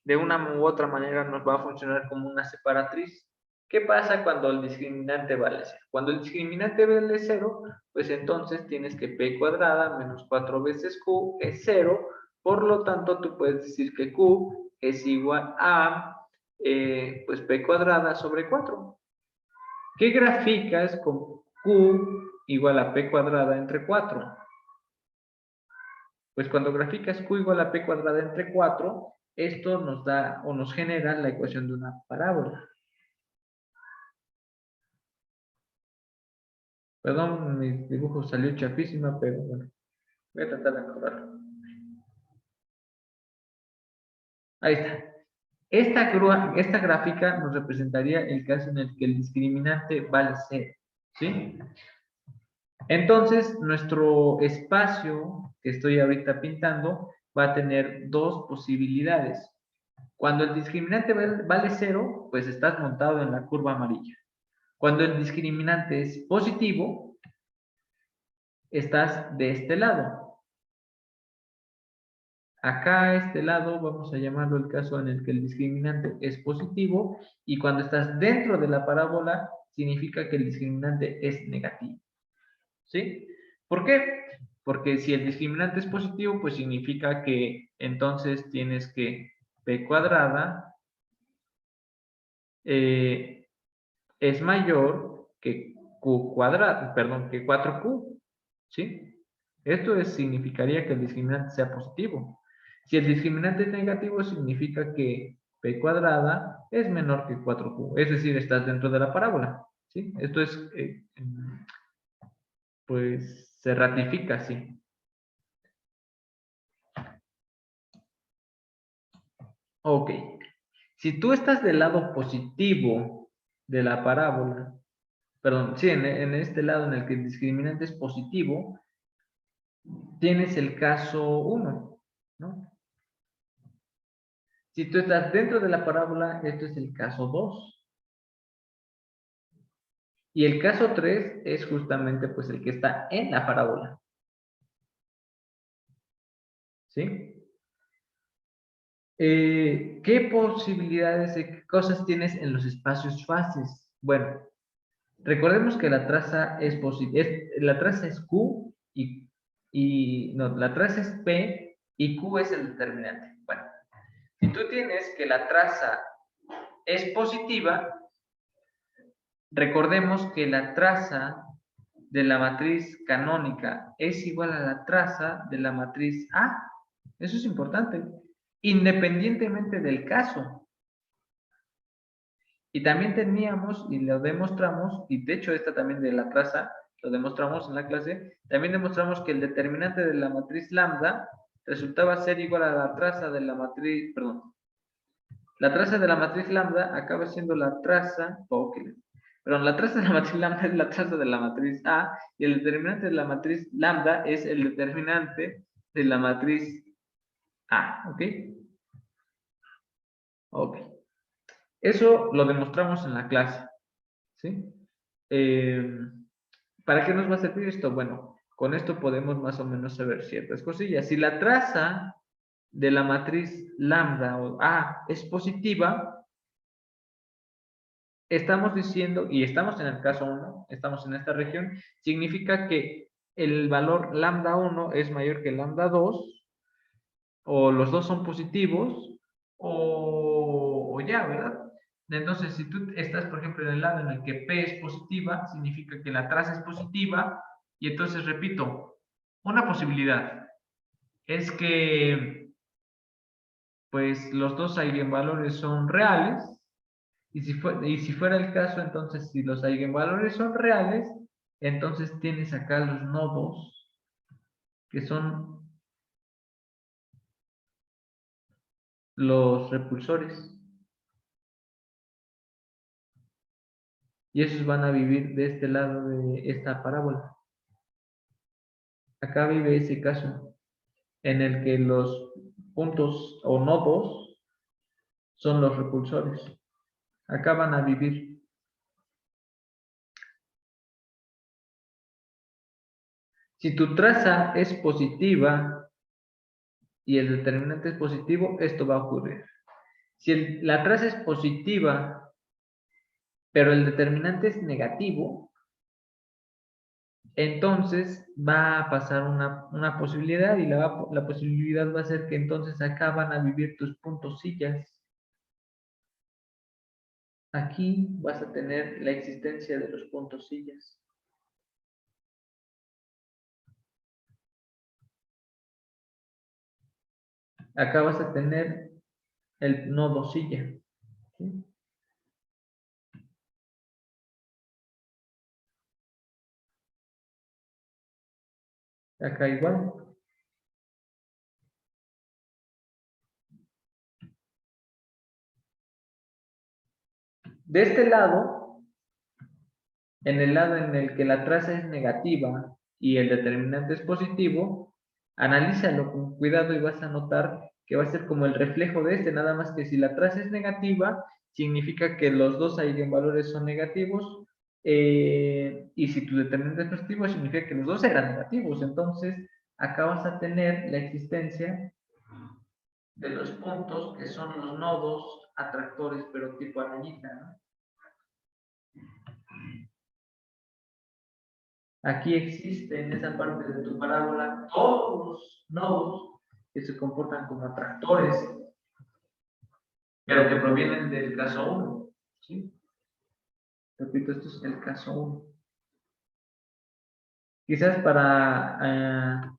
De una u otra manera nos va a funcionar como una separatriz. ¿Qué pasa cuando el discriminante vale 0? Cuando el discriminante vale 0, pues entonces tienes que p cuadrada menos 4 veces q es 0, por lo tanto tú puedes decir que q es igual a pues p cuadrada sobre 4. ¿Qué graficas con q igual a p cuadrada entre 4? Pues cuando graficas q igual a p cuadrada entre 4, esto nos da o nos genera la ecuación de una parábola. Perdón, mi dibujo salió chafísima, pero bueno, voy a tratar de mejorarlo. Ahí está. Esta gráfica nos representaría el caso en el que el discriminante vale 0, ¿sí? Entonces, nuestro espacio que estoy ahorita pintando va a tener dos posibilidades. Cuando el discriminante vale 0, pues estás montado en la curva amarilla. Cuando el discriminante es positivo, estás de este lado. Acá a este lado vamos a llamarlo el caso en el que el discriminante es positivo y cuando estás dentro de la parábola significa que el discriminante es negativo. ¿Sí? ¿Por qué? Porque si el discriminante es positivo, pues significa que entonces tienes que p cuadrada es mayor que q cuadrado, perdón, que 4q, ¿sí? Esto significaría que el discriminante sea positivo. Si el discriminante es negativo, significa que p cuadrada es menor que 4q, es decir, estás dentro de la parábola, ¿sí? Esto es, pues, se ratifica así. Ok. Si tú estás del lado positivo de la parábola, perdón, sí, en este lado en el que el discriminante es positivo, tienes el caso 1, ¿no? Si tú estás dentro de la parábola, esto es el caso 2. Y el caso 3 es justamente pues el que está en la parábola. ¿Sí? ¿Qué posibilidades de qué cosas tienes en los espacios fases? Bueno, recordemos que la traza es la traza es Q no, la traza es P y Q es el determinante. Bueno, si tú tienes que la traza es positiva, recordemos que la traza de la matriz canónica es igual a la traza de la matriz A. Eso es importante, independientemente del caso. Y también teníamos, y lo demostramos, y de hecho esta también de la traza, lo demostramos en la clase, también demostramos que el determinante de la matriz lambda resultaba ser igual a la traza de la matriz, perdón, la traza de la matriz lambda acaba siendo la traza, perdón, la traza de la matriz lambda es la traza de la matriz A, y el determinante de la matriz lambda es el determinante de la matriz A, ¿ok? Ok. Eso lo demostramos en la clase, ¿sí? ¿Para qué nos va a servir esto? Bueno, con esto podemos más o menos saber ciertas cosillas. Si la traza de la matriz lambda o A es positiva, estamos diciendo, y estamos en el caso 1, estamos en esta región, significa que el valor lambda 1 es mayor que lambda 2, o los dos son positivos, o ya, ¿verdad? Entonces, si tú estás, por ejemplo, en el lado en el que P es positiva, significa que la traza es positiva, y entonces, repito, una posibilidad es que, pues, los dos eigenvalores son reales, y si fuera el caso, entonces, si los eigenvalores son reales, entonces tienes acá los nodos, que son los repulsores. Y esos van a vivir de este lado de esta parábola. Acá vive ese caso en el que los puntos o nodos son los repulsores. Acá van a vivir. Si tu traza es positiva y el determinante es positivo, esto va a ocurrir. Si la traza es positiva, pero el determinante es negativo, entonces va a pasar una posibilidad, y la posibilidad va a ser que entonces acá van a vivir tus puntos sillas. Aquí vas a tener la existencia de los puntos sillas. Acá vas a tener el nodo silla. ¿Sí? Acá igual. De este lado, en el lado en el que la traza es negativa y el determinante es positivo, analízalo con cuidado y vas a notar que va a ser como el reflejo de este, nada más que si la traza es negativa, significa que los dos eigenvalores son negativos, y si tu determinante es positivo, significa que los dos eran negativos. Entonces, acá vas a tener la existencia de los puntos que son los nodos atractores, pero tipo arañita, ¿no? Aquí existe en esa parte de tu parábola todos los nodos que se comportan como atractores, pero que provienen del caso 1. ¿Sí? Repito, esto es el caso 1. Quizás para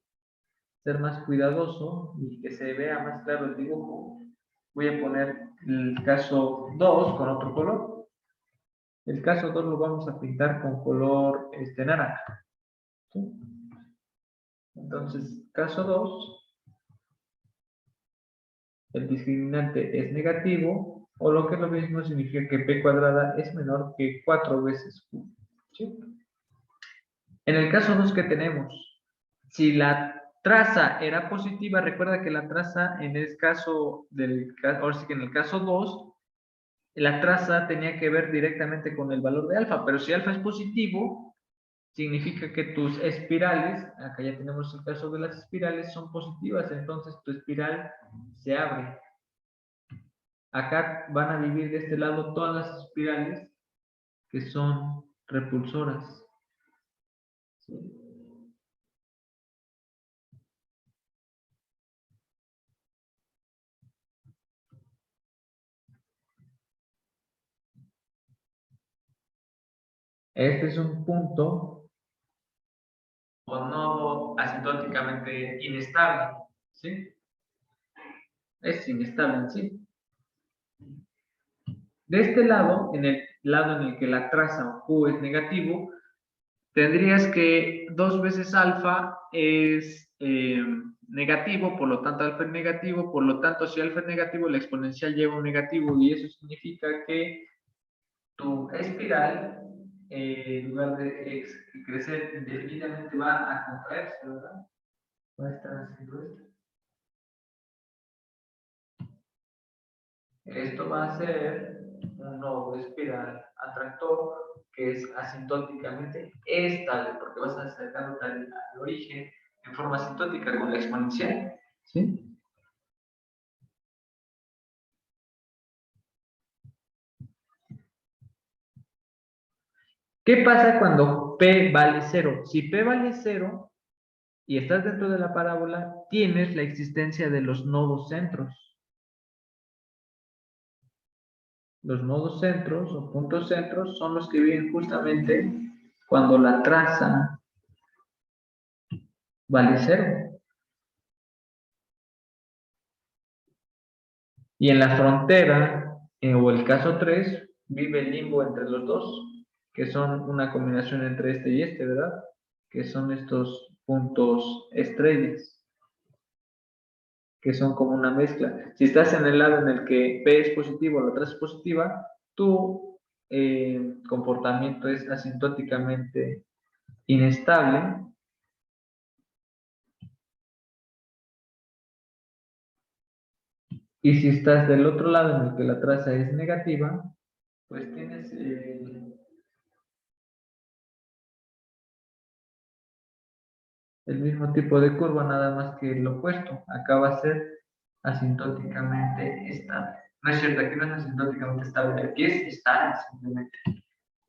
ser más cuidadoso y que se vea más claro el dibujo, voy a poner el caso 2 con otro color. El caso 2 lo vamos a pintar con color naranja. ¿Sí? Entonces, caso 2, el discriminante es negativo, o lo que es lo mismo significa que p cuadrada es menor que 4 veces q. ¿Sí? En el caso 2 que tenemos, si la traza era positiva, recuerda que la traza en el caso ahora sí que en el caso 2, la traza tenía que ver directamente con el valor de alfa, pero si alfa es positivo, significa que tus espirales, acá ya tenemos el caso de las espirales, son positivas, entonces tu espiral se abre. Acá van a vivir de este lado todas las espirales que son repulsoras. ¿Sí? Este es un punto o nodo asintóticamente inestable. ¿Sí? Es inestable en sí. De este lado, en el lado en el que la traza o Q es negativo, tendrías que 2 veces alfa es negativo, por lo tanto alfa es negativo, por lo tanto si alfa es negativo, la exponencial lleva un negativo y eso significa que tu espiral, en lugar de crecer indefinidamente, va a contraerse, ¿verdad? Va a estar haciendo esto. Esto va a ser un nodo espiral atractor que es asintóticamente estable, porque vas a acercarlo al origen en forma asintótica con la exponencial. ¿Sí? ¿Qué pasa cuando P vale 0? Si P vale 0 y estás dentro de la parábola, tienes la existencia de los nodos centros. Los nodos centros o puntos centros son los que viven justamente cuando la traza vale 0. Y en la frontera, o el caso 3, vive el limbo entre los dos, que son una combinación entre este y este, ¿verdad? Que son estos puntos estrellas, que son como una mezcla. Si estás en el lado en el que P es positivo, la otra es positiva, tu comportamiento es asintóticamente inestable. Y si estás del otro lado en el que la traza es negativa, pues tienes el mismo tipo de curva, nada más que el opuesto. Acá va a ser asintóticamente estable. No es cierto, aquí no es asintóticamente estable, aquí es estable simplemente.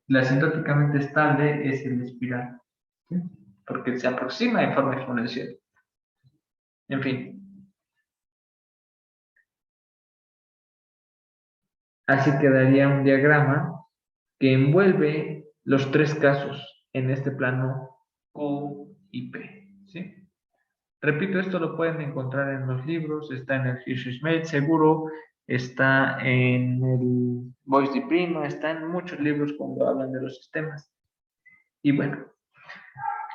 La asintóticamente estable es el espiral, ¿sí? Porque se aproxima en forma exponencial. En fin. Así quedaría un diagrama que envuelve los tres casos en este plano Q y P, ¿sí? Repito, esto lo pueden encontrar en los libros, está en el Hirschfeld, seguro, está en el Boyce di Prima, está en muchos libros cuando hablan de los sistemas. Y bueno,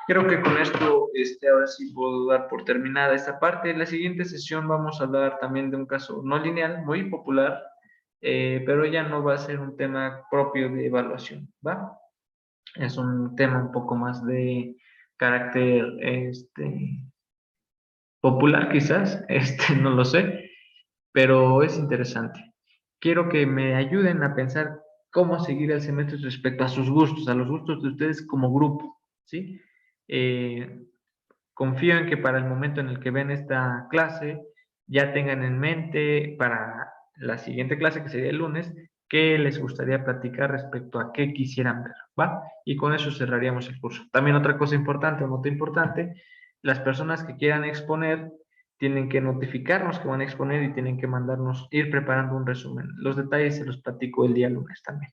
creo que con esto ahora sí puedo dar por terminada esta parte. En la siguiente sesión vamos a hablar también de un caso no lineal, muy popular, pero ya no va a ser un tema propio de evaluación, ¿va? Es un tema un poco más de carácter popular quizás, no lo sé, pero es interesante. Quiero que me ayuden a pensar cómo seguir el semestre respecto a sus gustos, a los gustos de ustedes como grupo, ¿sí? Confío en que para el momento en el que ven esta clase ya tengan en mente para la siguiente clase, que sería el lunes, qué les gustaría platicar respecto a qué quisieran ver, ¿va? Y con eso cerraríamos el curso. También otra cosa importante, o nota importante, las personas que quieran exponer tienen que notificarnos que van a exponer y tienen que mandarnos, ir preparando un resumen. Los detalles se los platico el día lunes también.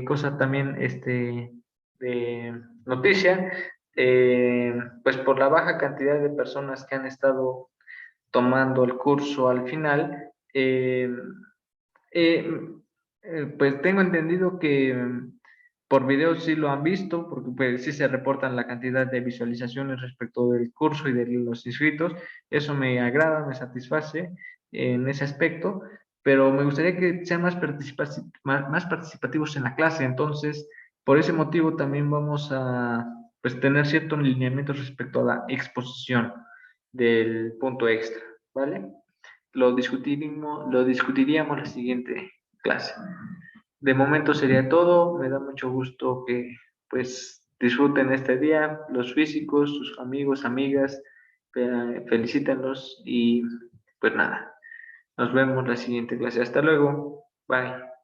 Cosa también de noticia, pues por la baja cantidad de personas que han estado tomando el curso al final, eh, pues tengo entendido que por video sí lo han visto, porque pues sí se reportan la cantidad de visualizaciones respecto del curso y de los inscritos. Eso me agrada, me satisface. en ese aspecto, pero me gustaría que sean más participativos en la clase. Entonces, por ese motivo también vamos a pues, tener ciertos lineamientos respecto a la exposición del punto extra, ¿vale? Lo discutiríamos la siguiente clase. De momento sería todo. Me da mucho gusto que pues disfruten este día, los físicos, sus amigos, amigas, felicítenlos y pues nada, nos vemos la siguiente clase. Hasta luego. Bye.